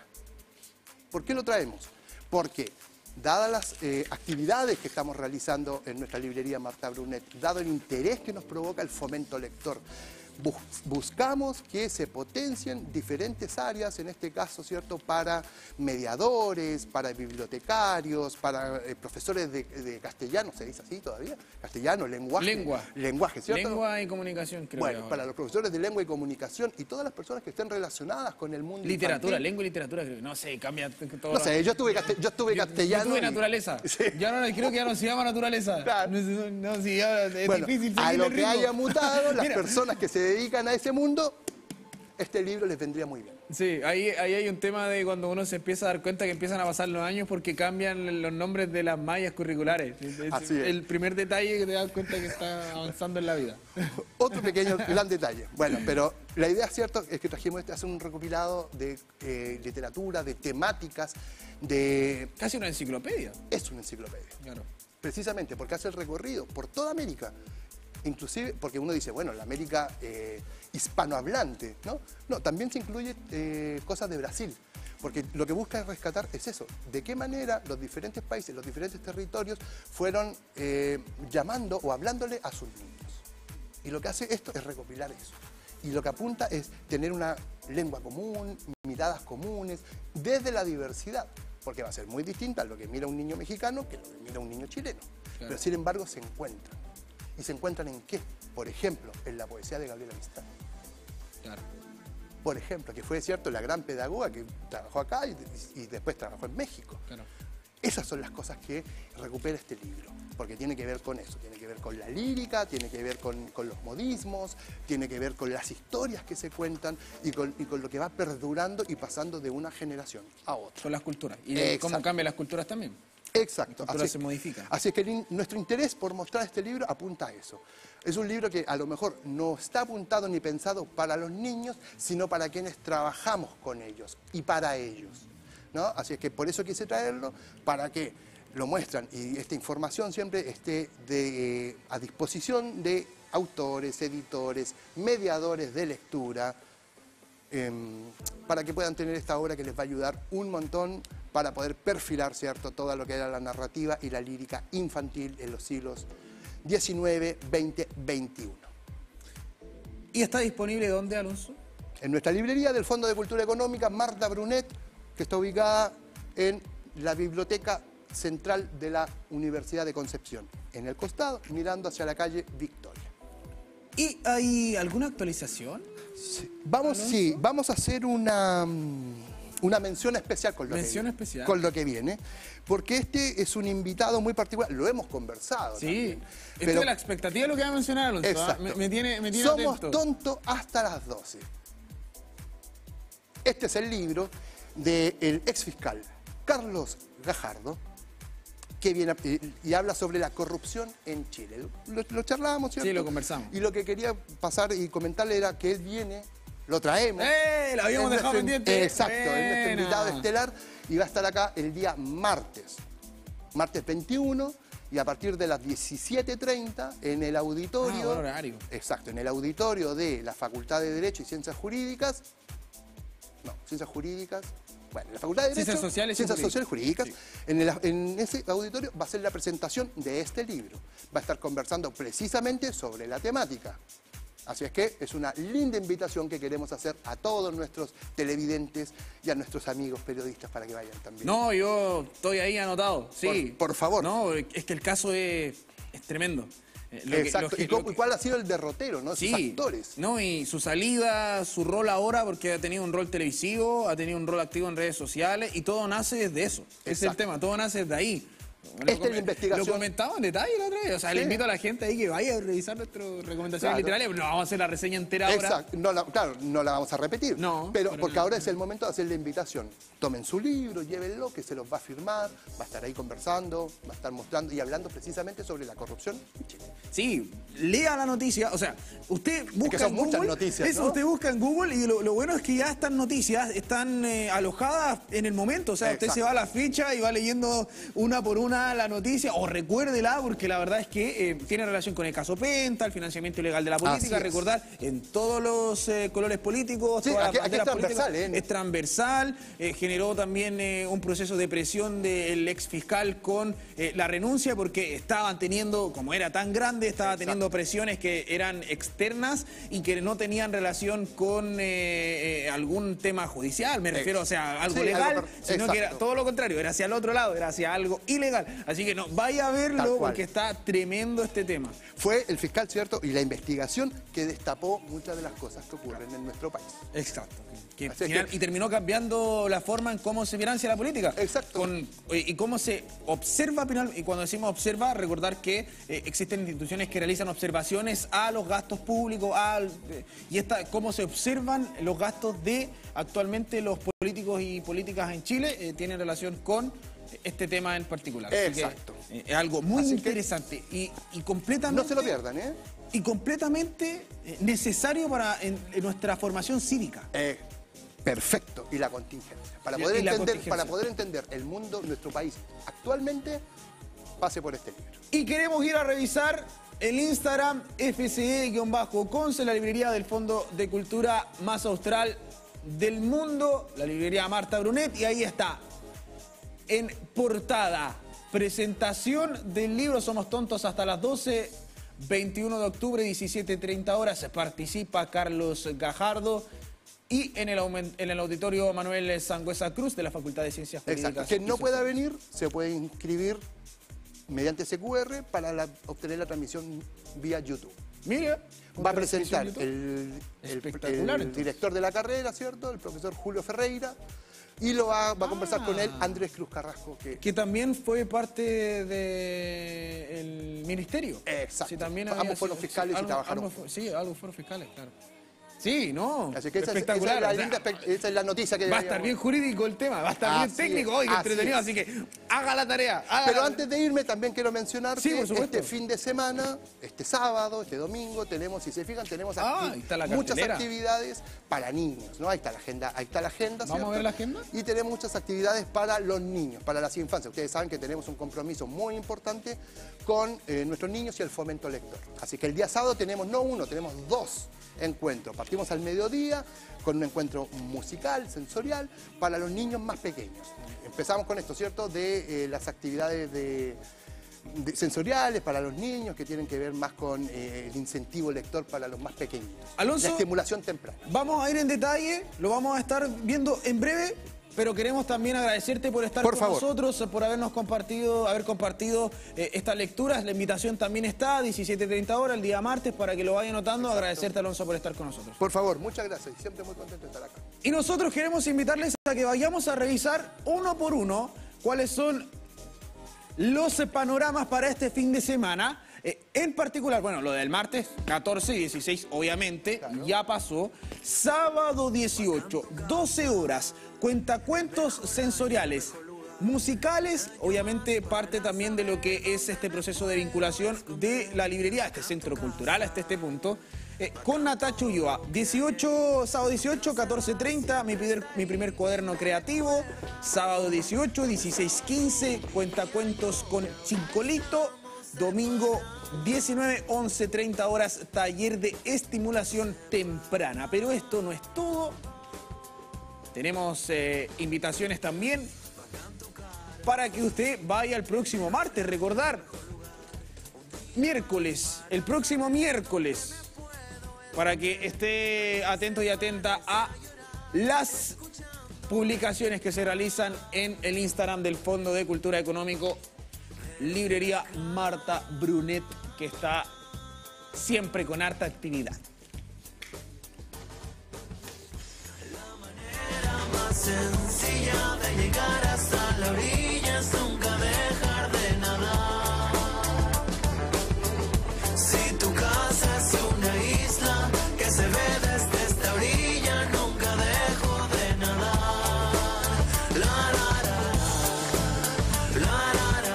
¿Por qué lo traemos? Porque dadas las actividades que estamos realizando en nuestra librería Marta Brunet, dado el interés que nos provoca el fomento lector, buscamos que se potencien diferentes áreas, en este caso, ¿cierto?, para mediadores, para bibliotecarios, para profesores de castellano, ¿se dice así todavía? Castellano, lenguaje, ¿cierto? Lengua y comunicación, creo. Bueno, para los profesores de lengua y comunicación y todas las personas que estén relacionadas con el mundo literatura, infantil. lengua y literatura, creo. No sé, cambia todo. No sé, yo estuve castellano. Yo tuve naturaleza. Sí. Creo que ya no se llama naturaleza. Claro. No, sí, ya es bueno, difícil seguir a lo el ritmo. que haya mutado, las personas que se dedican a ese mundo este libro les vendría muy bien. Sí, ahí hay un tema de cuando uno se empieza a dar cuenta que empiezan a pasar los años porque cambian los nombres de las mallas curriculares. Así es. El primer detalle que te das cuenta que está avanzando en la vida. Otro pequeño, gran detalle. Bueno, pero la idea, cierto, es que trajimos hacer un recopilado de literatura, de temáticas, de... Casi una enciclopedia. Es una enciclopedia. Claro. Precisamente porque hace el recorrido por toda América. Inclusive porque uno dice, bueno, la América hispanohablante, ¿no? No, también se incluye cosas de Brasil, porque lo que busca rescatar es eso, de qué manera los diferentes países, los diferentes territorios fueron llamando o hablándole a sus niños. Y lo que hace esto es recopilar eso. Y lo que apunta es tener una lengua común, miradas comunes, desde la diversidad, porque va a ser muy distinta a lo que mira un niño mexicano que lo que mira un niño chileno. Claro. Pero sin embargo se encuentran. ¿Y se encuentran en qué? Por ejemplo, en la poesía de Gabriela Mistral. Claro. Por ejemplo, que fue, cierto, la gran pedagoga que trabajó acá y después trabajó en México. Claro. Esas son las cosas que recupera este libro, porque tiene que ver con eso, tiene que ver con la lírica, tiene que ver con los modismos, tiene que ver con las historias que se cuentan y con lo que va perdurando y pasando de una generación a otra. Con las culturas. Y cómo cambian las culturas también. Exacto. Así se modifica. Así es que nuestro interés por mostrar este libro apunta a eso. Es un libro que a lo mejor no está apuntado ni pensado para los niños, sino para quienes trabajamos con ellos y para ellos, ¿no? Así es que por eso quise traerlo, para que lo muestran y esta información siempre esté a disposición de autores, editores, mediadores de lectura, para que puedan tener esta obra que les va a ayudar un montón para poder perfilar, ¿cierto?, todo lo que era la narrativa y la lírica infantil en los siglos XIX, XX, XXI. ¿Y está disponible dónde, Alonso? En nuestra librería del Fondo de Cultura Económica Marta Brunet, que está ubicada en la Biblioteca Central de la Universidad de Concepción, en el costado, mirando hacia la calle Victoria. ¿Y hay alguna actualización? Sí, vamos a hacer una mención especial con lo que viene, porque este es un invitado muy particular, lo hemos conversado. Sí, también, pero es la expectativa de lo que va a mencionar, Alonso. Exacto. Me tiene Somos atento. tontos hasta las 12. Este es el libro del exfiscal Carlos Gajardo, que viene y habla sobre la corrupción en Chile. Lo charlábamos, ¿cierto? Sí, lo conversamos. Y lo que quería pasar y comentarle era que él viene, lo traemos. Lo habíamos dejado pendiente. Exacto, es nuestro invitado estelar y va a estar acá el día martes 21, y a partir de las 17:30 en el auditorio. Buen horario. Exacto, en el auditorio de la Facultad de Derecho y Ciencias Jurídicas. No, Ciencias Jurídicas. Bueno, en la Facultad de Derecho, Ciencias Sociales y Jurídicas. Sí. En ese auditorio va a ser la presentación de este libro. Va a estar conversando precisamente sobre la temática. Así es que es una linda invitación que queremos hacer a todos nuestros televidentes y a nuestros amigos periodistas para que vayan también. No, yo estoy ahí anotado, sí. Por favor. No, es que el caso es tremendo. Exacto. ¿Y cuál ha sido el derrotero, no? Sí, sus actores. No, y su salida, su rol ahora, porque ha tenido un rol televisivo, ha tenido un rol activo en redes sociales, y todo nace desde eso. Ese es el tema, todo nace desde ahí. Esta es la investigación. Lo comentaba en detalle la otra vez. O sea, le invito a la gente ahí que vaya a revisar nuestras recomendaciones literarias, pero no vamos a hacer la reseña entera ahora. Exacto. Claro, no la vamos a repetir. No. Pero porque ahora es el momento de hacer la invitación. Tomen su libro, llévenlo, que se los va a firmar, va a estar ahí conversando, va a estar mostrando y hablando precisamente sobre la corrupción en Chile. Sí, lea la noticia. O sea, usted busca son en Google. muchas noticias, eso, ¿no? usted busca en Google y lo bueno es que ya estas noticias están alojadas en el momento. O sea, usted se va a la ficha y va leyendo una por una la noticia, o recuérdela, porque la verdad es que tiene relación con el caso Penta, el financiamiento ilegal de la política. Recordar en todos los colores políticos, sí, todas las aquí es transversal, es transversal. Generó también un proceso de presión del ex fiscal con la renuncia, porque estaban teniendo, como era tan grande, estaba teniendo presiones que eran externas y que no tenían relación con algún tema judicial, me refiero, o sea, algo legal, sino que era todo lo contrario, era hacia el otro lado, era hacia algo ilegal. fiscal. Así que no, vaya a verlo porque está tremendo este tema. Fue el fiscal, ¿cierto? Y la investigación que destapó muchas de las cosas que ocurren en nuestro país. Exacto. Y terminó cambiando la forma en cómo se financia la política. Exacto. Y cómo se observa, y cuando decimos observa, recordar que existen instituciones que realizan observaciones a los gastos públicos, cómo se observan los gastos de actualmente los políticos y políticas en Chile, tienen relación con este tema en particular. Exacto. Así que, es algo muy interesante y completamente... No se lo pierdan, ¿eh? Y completamente necesario para en nuestra formación cívica. Perfecto. Y la contingencia. Para poder entender el mundo, nuestro país actualmente, pase por este libro. Y queremos ir a revisar el Instagram FCE-Conce, la librería del Fondo de Cultura más austral del mundo, la librería Marta Brunet, y ahí está, en portada, presentación del libro Somos Tontos hasta las 12, 21 de octubre, 17:30 horas, participa Carlos Gajardo, y en el auditorio Manuel Sangüesa Cruz de la Facultad de Ciencias Jurídicas. Exacto. Quien no pueda venir se puede inscribir mediante ese QR para obtener la transmisión vía YouTube. Mira, va a presentar el director de la carrera, ¿cierto? El profesor Julio Ferreira. Y va a conversar con él Andrés Cruz Carrasco. Que también fue parte del ministerio. Exacto. Sí, también ambos fueron fiscales y trabajaron. Ambos fueron fiscales, claro. Sí, no. Así que espectacular. Esa es la noticia que va a estar bien jurídico el tema, va a estar bien técnico hoy, entretenido, así que haga la tarea. Pero antes de irme también quiero mencionar que este fin de semana, este sábado, este domingo, si se fijan, tenemos muchas actividades para niños, ¿no? Ahí está la agenda. ¿Vamos a ver la agenda? Y tenemos muchas actividades para los niños, para las infancias. Ustedes saben que tenemos un compromiso muy importante con nuestros niños y el fomento lector. Así que el día sábado tenemos no uno, tenemos 2 encuentros. Partimos al mediodía con un encuentro musical, sensorial, para los niños más pequeños. Empezamos con esto, ¿cierto? De las actividades sensoriales para los niños, que tienen que ver más con el incentivo lector para los más pequeñitos. Alonso, la estimulación temprana. Vamos a ir en detalle, lo vamos a estar viendo en breve. Pero queremos también agradecerte por estar con nosotros, por haber compartido estas lecturas. La invitación también está, 17:30 horas, el día martes, para que lo vaya anotando. Agradecerte, Alonso, por estar con nosotros. Por favor, muchas gracias. Siempre muy contento de estar acá. Y nosotros queremos invitarles a que vayamos a revisar uno por uno cuáles son los panoramas para este fin de semana. En particular, bueno, lo del martes 14 y 16, obviamente, ya pasó. Sábado 18, 12 horas, cuentacuentos sensoriales, musicales, obviamente parte también de lo que es este proceso de vinculación de la librería, este centro cultural hasta este punto, con Natacha Ulloa. Sábado 18, 14:30, mi primer cuaderno creativo. Sábado 18, 16:15, cuentacuentos con Chincolito. Domingo 19, 11:30 horas, taller de estimulación temprana. Pero esto no es todo. Tenemos invitaciones también para que usted vaya el próximo martes. Recordar, el próximo miércoles, para que esté atento y atenta a las publicaciones que se realizan en el Instagram del Fondo de Cultura Económico, Librería Marta Brunet, que está siempre con harta actividad. La manera más sencilla de llegar hasta la orilla es nunca dejar de nadar. Si tu casa es una isla que se ve desde esta orilla, nunca dejo de nadar. La la la la la.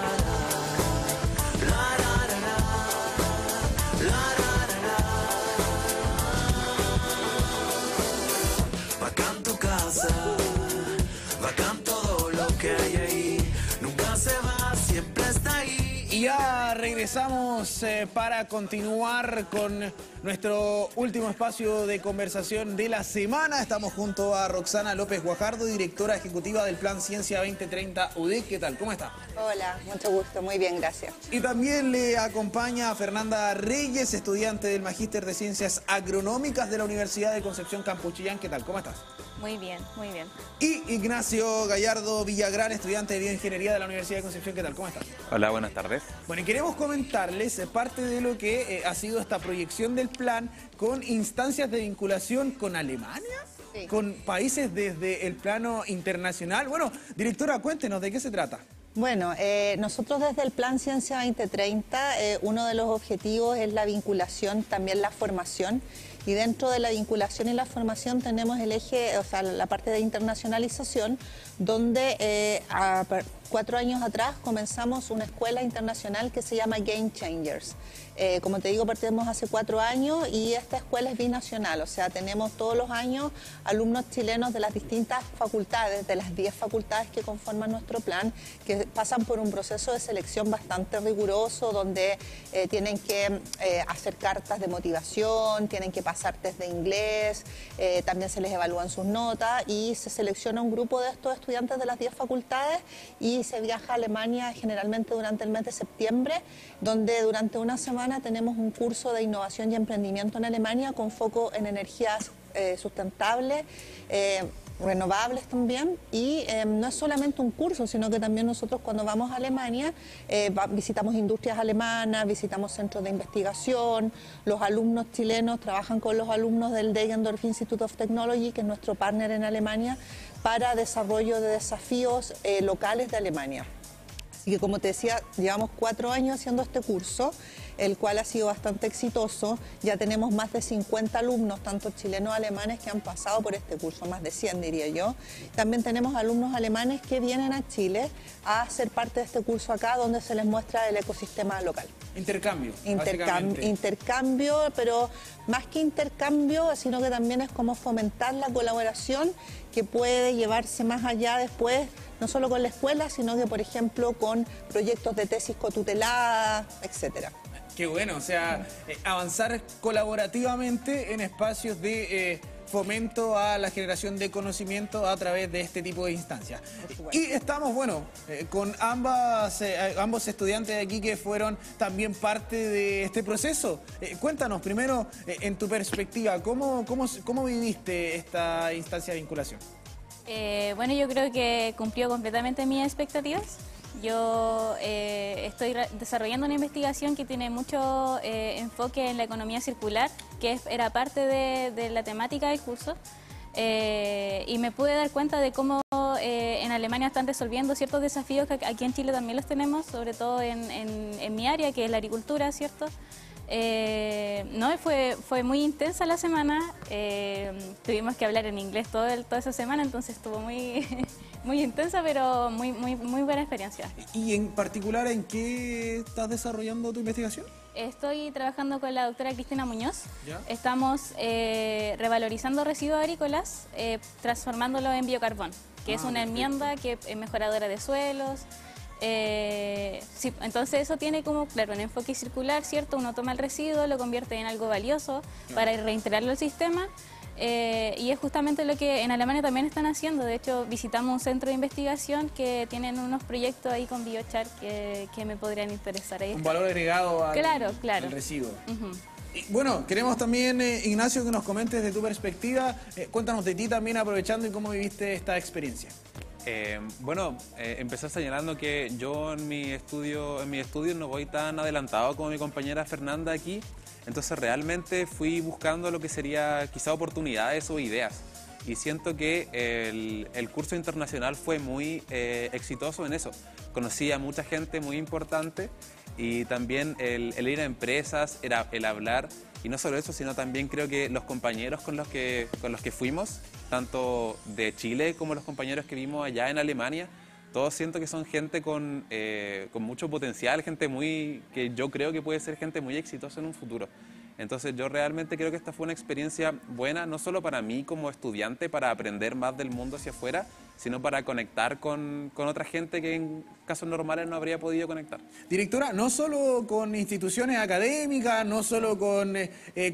Bacán tu casa, bacán todo lo que hay ahí, nunca se va, siempre está ahí. Y ya regresamos para continuar con nuestro último espacio de conversación de la semana. Estamos junto a Roxana López Guajardo, directora ejecutiva del Plan Ciencia 2030 UDEC. ¿Qué tal? ¿Cómo está? Hola, mucho gusto, muy bien, gracias. Y también le acompaña a Fernanda Reyes, estudiante del Magíster de Ciencias Agronómicas de la Universidad de Concepción Campo Chillán. ¿Qué tal? ¿Cómo estás? Muy bien, muy bien. Y Ignacio Gallardo Villagrán, estudiante de Bioingeniería de la Universidad de Concepción. ¿Qué tal? ¿Cómo estás? Hola, buenas tardes. Bueno, y queremos comentarles parte de lo que ha sido esta proyección del plan con instancias de vinculación con Alemania, Sí. con países desde el plano internacional. Bueno, directora, cuéntenos, ¿de qué se trata? Bueno, nosotros desde el Plan Ciencia 2030, uno de los objetivos es la vinculación, también la formación. Y dentro de la vinculación y la formación tenemos el eje, o sea, la parte de internacionalización, donde 4 años atrás comenzamos una escuela internacional que se llama Game Changers. Como te digo, partimos hace 4 años y esta escuela es binacional, o sea, tenemos todos los años alumnos chilenos de las distintas facultades, de las 10 facultades que conforman nuestro plan, que pasan por un proceso de selección bastante riguroso, donde tienen que hacer cartas de motivación, tienen que pasar test de inglés, también se les evalúan sus notas y se selecciona un grupo de estos estudiantes de las 10 facultades y se viaja a Alemania generalmente durante el mes de septiembre, donde durante una semana tenemos un curso de innovación y emprendimiento en Alemania con foco en energías sustentables, renovables también, y no es solamente un curso, sino que también nosotros cuando vamos a Alemania visitamos industrias alemanas, visitamos centros de investigación, los alumnos chilenos trabajan con los alumnos del Deggendorf Institute of Technology, que es nuestro partner en Alemania, para desarrollo de desafíos locales de Alemania. Así que, como te decía, llevamos 4 años haciendo este curso, el cual ha sido bastante exitoso. Ya tenemos más de 50 alumnos, tanto chilenos alemanes, que han pasado por este curso, más de 100 diría yo. También tenemos alumnos alemanes que vienen a Chile a ser parte de este curso acá, donde se les muestra el ecosistema local. Intercambio, Intercambio, pero más que intercambio, sino que también es como fomentar la colaboración que puede llevarse más allá después, no solo con la escuela, sino que, por ejemplo, con proyectos de tesis cotutelada, etcétera. Qué bueno, o sea, avanzar colaborativamente en espacios de fomento a la generación de conocimiento a través de este tipo de instancias. Y estamos, bueno, con ambos estudiantes de aquí que fueron también parte de este proceso. Cuéntanos primero, en tu perspectiva, ¿cómo viviste esta instancia de vinculación? Bueno, yo creo que cumplió completamente mis expectativas. Yo estoy desarrollando una investigación que tiene mucho enfoque en la economía circular, que era parte de la temática del curso, y me pude dar cuenta de cómo en Alemania están resolviendo ciertos desafíos que aquí en Chile también los tenemos, sobre todo en mi área, que es la agricultura, ¿cierto? No, fue muy intensa la semana, tuvimos que hablar en inglés toda esa semana, entonces estuvo muy, muy intensa, pero muy buena experiencia. ¿Y en particular en qué estás desarrollando tu investigación? Estoy trabajando con la doctora Cristina Muñoz. ¿Ya? Estamos revalorizando residuos agrícolas, transformándolos en biocarbón, que es una enmienda que es mejoradora de suelos. Sí, entonces eso tiene como, claro, un enfoque circular, ¿cierto? Uno toma el residuo, lo convierte en algo valioso para reintegrarlo al sistema, y es justamente lo que en Alemania también están haciendo. De hecho, visitamos un centro de investigación que tienen unos proyectos ahí con biochar que me podrían interesar. Ahí un valor agregado al residuo. Y bueno, queremos también, Ignacio, que nos comentes de tu perspectiva. Cuéntanos de ti también, aprovechando y cómo viviste esta experiencia. Empezar señalando que yo en mi estudio no voy tan adelantado como mi compañera Fernanda aquí, entonces realmente fui buscando lo que sería quizá oportunidades o ideas, y siento que el curso internacional fue muy exitoso en eso. Conocí a mucha gente muy importante, y también el ir a empresas, el hablar, y no solo eso, sino también creo que los compañeros con los que fuimos, tanto de Chile como los compañeros que vimos allá en Alemania, todos siento que son gente con mucho potencial, gente que yo creo que puede ser gente muy exitosa en un futuro. Entonces yo realmente creo que esta fue una experiencia buena, no solo para mí como estudiante, para aprender más del mundo hacia afuera, sino para conectar con otra gente que en casos normales no habría podido conectar. Directora, no solo con instituciones académicas, no solo con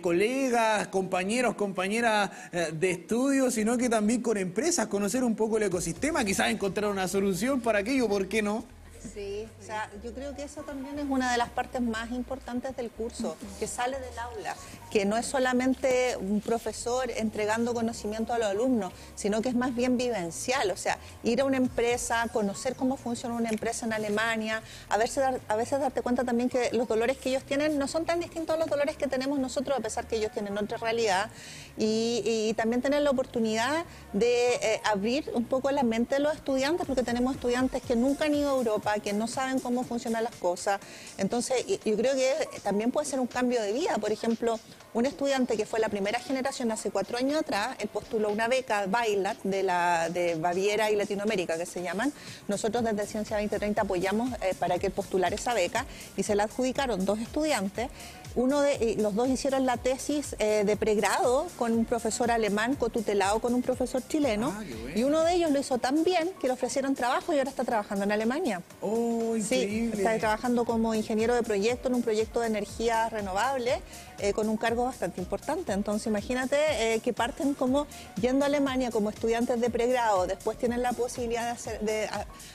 colegas, compañeros, compañeras de estudio, sino que también con empresas, conocer un poco el ecosistema, quizás encontrar una solución para aquello, ¿por qué no? Sí, o sea, yo creo que eso también es una de las partes más importantes del curso, que sale del aula, que no es solamente un profesor entregando conocimiento a los alumnos, sino que es más bien vivencial, o sea, ir a una empresa, conocer cómo funciona una empresa en Alemania, a veces darte cuenta también que los dolores que ellos tienen no son tan distintos a los dolores que tenemos nosotros, a pesar que ellos tienen otra realidad, y también tener la oportunidad de abrir un poco la mente de los estudiantes, porque tenemos estudiantes que nunca han ido a Europa, que no saben cómo funcionan las cosas. Entonces, yo creo que también puede ser un cambio de vida. Por ejemplo, un estudiante que fue la primera generación hace 4 años atrás, él postuló una beca Bailat de Baviera y Latinoamérica, que se llaman. Nosotros desde Ciencia 2030 apoyamos para que él postulara esa beca y se la adjudicaron 2 estudiantes. Los dos hicieron la tesis de pregrado con un profesor alemán cotutelado con un profesor chileno. Bueno. Y uno de ellos lo hizo tan bien que le ofrecieron trabajo y ahora está trabajando en Alemania. ¡Oh, increíble! Sí, está trabajando como ingeniero de proyecto en un proyecto de energía renovable con un cargo bastante importante. Entonces imagínate que parten como yendo a Alemania como estudiantes de pregrado, después tienen la posibilidad de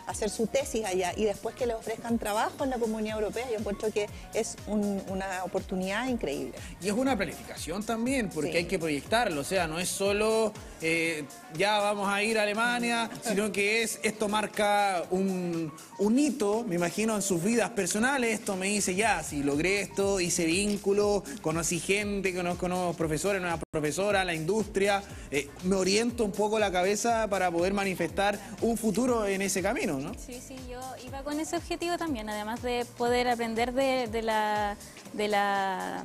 hacer su tesis allá y después que les ofrezcan trabajo en la Comunidad Europea. Yo encuentro que es una oportunidad increíble. Y es una planificación también, porque Sí. hay que proyectarlo, o sea, no es solo ya vamos a ir a Alemania, sino que esto marca un hito, me imagino, en sus vidas personales. Esto me dice, ya, si logré esto, hice vínculo, conocí gente, conozco nuevos profesores, nuevas profesoras, la industria, me oriento un poco la cabeza para poder manifestar un futuro en ese camino, ¿no? Sí, yo iba con ese objetivo también, además de poder aprender de la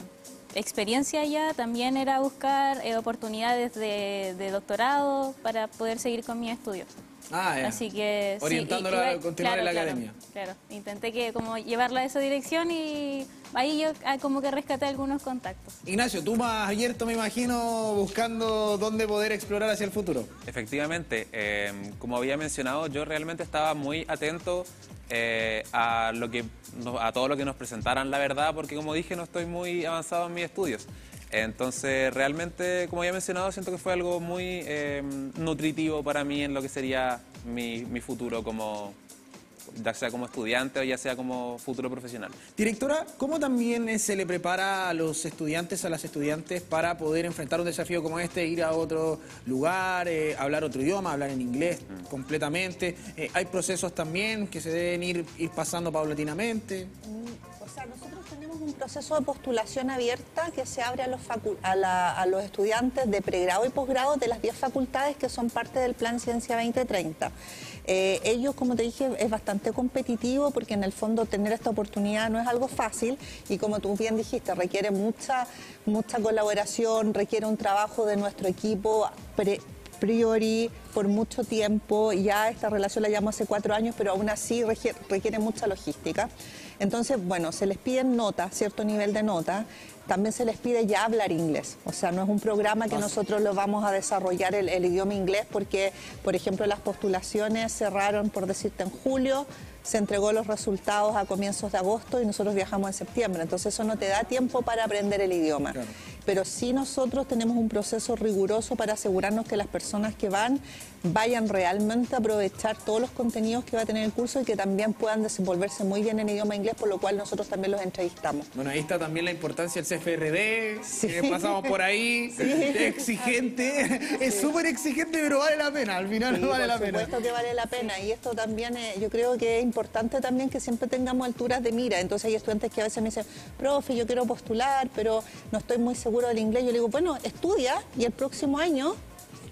experiencia allá, también era buscar oportunidades de doctorado para poder seguir con mis estudios. Ah, ya. Así que orientándola a continuar en la academia. Claro, intenté que como llevarla a esa dirección y ahí yo como que rescaté algunos contactos. Ignacio, tú más abierto, me imagino, buscando dónde poder explorar hacia el futuro. Efectivamente, como había mencionado, yo realmente estaba muy atento a todo lo que nos presentaran, la verdad, porque como dije, no estoy muy avanzado en mis estudios. Entonces, realmente, como había mencionado, siento que fue algo muy nutritivo para mí en lo que sería mi futuro ya sea como estudiante o ya sea como futuro profesional. Directora, ¿cómo también se le prepara a los estudiantes, a las estudiantes para poder enfrentar un desafío como este, ir a otro lugar, hablar otro idioma, hablar en inglés completamente? ¿Hay procesos también que se deben ir pasando paulatinamente? O sea, nosotros tenemos un proceso de postulación abierta que se abre a los estudiantes de pregrado y posgrado de las 10 facultades que son parte del Plan Ciencia 2030. Ellos, como te dije, es bastante competitivo porque en el fondo tener esta oportunidad no es algo fácil y como tú bien dijiste, requiere mucha colaboración, requiere un trabajo de nuestro equipo priori por mucho tiempo. Ya esta relación la llevamos hace 4 años, pero aún así requiere mucha logística. Entonces, bueno, se les piden notas, cierto nivel de nota. También se les pide ya hablar inglés. O sea, no es un programa que nosotros lo vamos a desarrollar el idioma inglés porque, por ejemplo, las postulaciones cerraron, por decirte, en julio. Se entregó los resultados a comienzos de agosto y nosotros viajamos en septiembre. Entonces eso no te da tiempo para aprender el idioma. Claro. Pero sí nosotros tenemos un proceso riguroso para asegurarnos que las personas que vayan realmente a aprovechar todos los contenidos que va a tener el curso y que también puedan desenvolverse muy bien en idioma inglés, por lo cual nosotros también los entrevistamos. Bueno, ahí está también la importancia del CFRD, que pasamos por ahí, exigente, es súper exigente, pero vale la pena, al final sí, vale la pena. Por supuesto que vale la pena y esto también yo creo que es importante también que siempre tengamos alturas de mira. Entonces hay estudiantes que a veces me dicen, profe, yo quiero postular, pero no estoy muy seguro del inglés. Yo le digo, bueno, estudia y el próximo año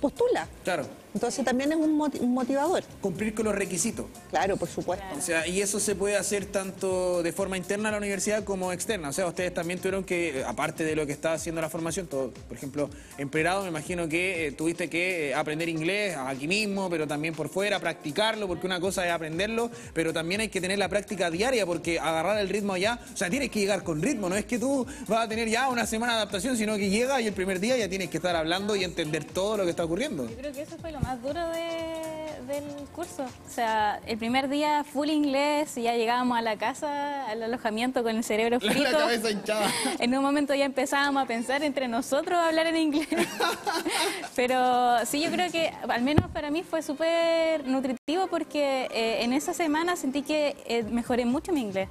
postula. Claro. Entonces también es un motivador. Cumplir con los requisitos. Claro, por supuesto. Claro. O sea, y eso se puede hacer tanto de forma interna a la universidad como externa. O sea, ustedes también tuvieron que, aparte de lo que está haciendo la formación, todo, por ejemplo, en pregrado me imagino que tuviste que aprender inglés aquí mismo, pero también por fuera, practicarlo, porque una cosa es aprenderlo, pero también hay que tener la práctica diaria, porque agarrar el ritmo allá, o sea, tienes que llegar con ritmo, no es que tú vas a tener ya una semana de adaptación, sino que llegas y el primer día ya tienes que estar hablando y entender todo lo que está ocurriendo. Yo creo que eso fue lo más duro del cursos. O sea, el primer día full inglés y ya llegábamos a la casa, al alojamiento con el cerebro frito. La cabeza hinchada. En un momento ya empezábamos a pensar entre nosotros a hablar en inglés. Pero sí, yo creo que al menos para mí fue súper nutritivo porque en esa semana sentí que mejoré mucho mi inglés.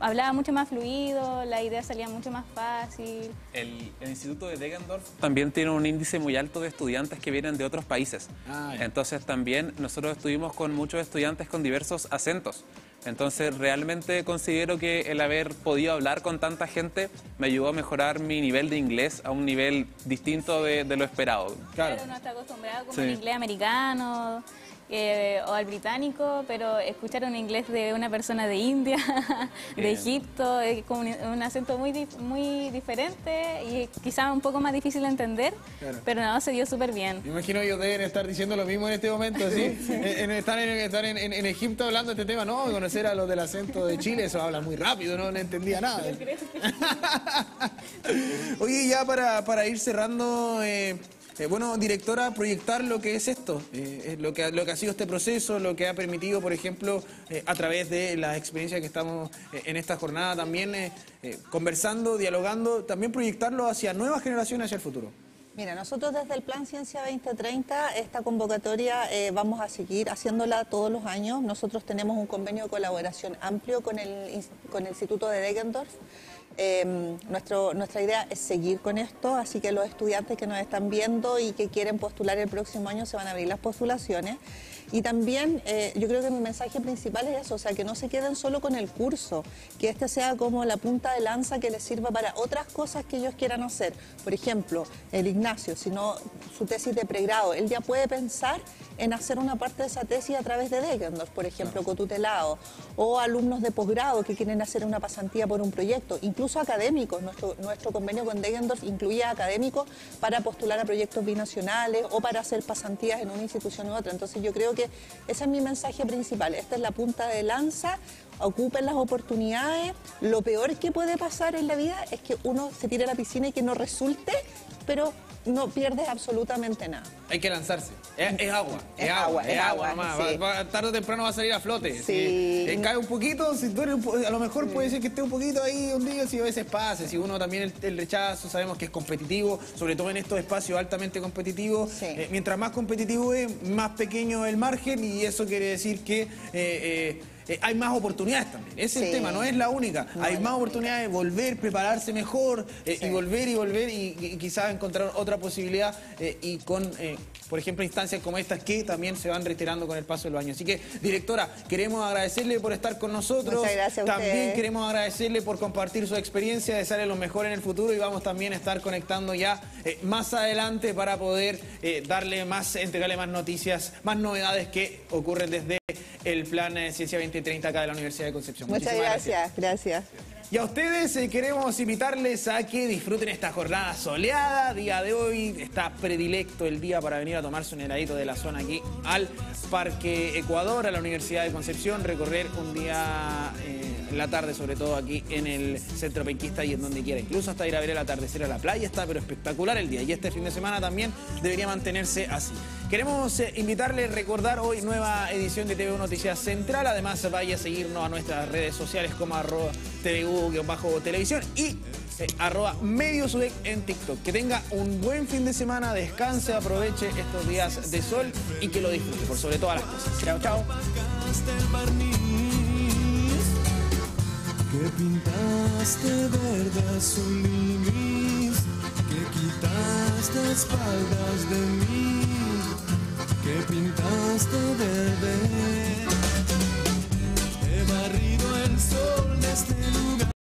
Hablaba mucho más fluido, la idea salía mucho más fácil. El Instituto de Deggendorf también tiene un índice muy alto de estudiantes que vienen de otros países. Entonces también nosotros estuvimos con muchos estudiantes con diversos acentos. Entonces realmente considero que el haber podido hablar con tanta gente me ayudó a mejorar mi nivel de inglés a un nivel distinto de lo esperado. Claro, uno está acostumbrado como al inglés americano o al británico, pero escuchar un inglés de una persona de India, de Egipto, es como un acento muy diferente y quizá un poco más difícil de entender, pero no, se dio súper bien. Me imagino ellos deben estar diciendo lo mismo en este momento, ¿sí? Estar en Egipto hablando de este tema, no, conocer a los del acento de Chile, eso habla muy rápido, no entendía nada. Oye, ya para ir cerrando... bueno, directora, proyectar lo que es esto, lo que ha sido este proceso, lo que ha permitido, por ejemplo, a través de las experiencias que estamos en esta jornada también conversando, dialogando, también proyectarlo hacia nuevas generaciones, hacia el futuro. Mira, nosotros desde el Plan Ciencia 2030, esta convocatoria vamos a seguir haciéndola todos los años. Nosotros tenemos un convenio de colaboración amplio con el Instituto de Deggendorf. Nuestra idea es seguir con esto, así que los estudiantes que nos están viendo y que quieren postular el próximo año se van a abrir las postulaciones. Y también yo creo que mi mensaje principal es eso, o sea, que no se queden solo con el curso, que este sea como la punta de lanza que les sirva para otras cosas que ellos quieran hacer. Por ejemplo, el Ignacio, si no su tesis de pregrado, él ya puede pensar en hacer una parte de esa tesis a través de Deggendorf, por ejemplo, cotutelado, o alumnos de posgrado que quieren hacer una pasantía por un proyecto, incluso académicos. Nuestro convenio con Deggendorf incluye a académicos para postular a proyectos binacionales o para hacer pasantías en una institución u otra. Entonces yo creo que ese es mi mensaje principal. Esta es la punta de lanza. Ocupen las oportunidades. Lo peor que puede pasar en la vida es que uno se tire a la piscina y que no resulte, pero no pierdes absolutamente nada. Hay que lanzarse. Es agua nomás. Sí. Tarde o temprano va a salir a flote. Sí. Si cae un poquito, si tú eres a lo mejor puede ser que esté un poquito ahí hundido, si a veces pasa. Si uno también el rechazo, sabemos que es competitivo, sobre todo en estos espacios altamente competitivos. Sí. Mientras más competitivo es, más pequeño el margen, y eso quiere decir que hay más oportunidades también. Ese es el tema, no es la única. Hay más oportunidades de volver, prepararse mejor y volver y quizás encontrar otra posibilidad y con, por ejemplo, instancias como estas que también se van reiterando con el paso de los años. Así que, directora, queremos agradecerle por estar con nosotros. Muchas gracias a también ustedes. queremos agradecerle por compartir su experiencia, desearle lo mejor en el futuro, y vamos también a estar conectando ya más adelante para poder entregarle más noticias, más novedades que ocurren desde el Plan Ciencia 2030 acá de la Universidad de Concepción. Muchas gracias. Y a ustedes queremos invitarles a que disfruten esta jornada soleada. Día de hoy está predilecto el día para venir a tomarse un heladito de la zona aquí al Parque Ecuador, a la Universidad de Concepción, recorrer un día en la tarde, sobre todo aquí en el centro penquista y en donde quiera, incluso hasta ir a ver el atardecer a la playa. Está pero espectacular el día, y este fin de semana también debería mantenerse así. Queremos invitarles a recordar hoy nueva edición de TVU Noticias Central. Además, vaya a seguirnos a nuestras redes sociales como @TVU-televisión y @mediosudec en TikTok. Que tenga un buen fin de semana, descanse, aproveche estos días de sol y que lo disfrute por sobre todas las cosas. Chao, chao. Que pintaste verde azul y gris, que quitaste espaldas de mí, que pintaste verde. He barrido el sol de este lugar.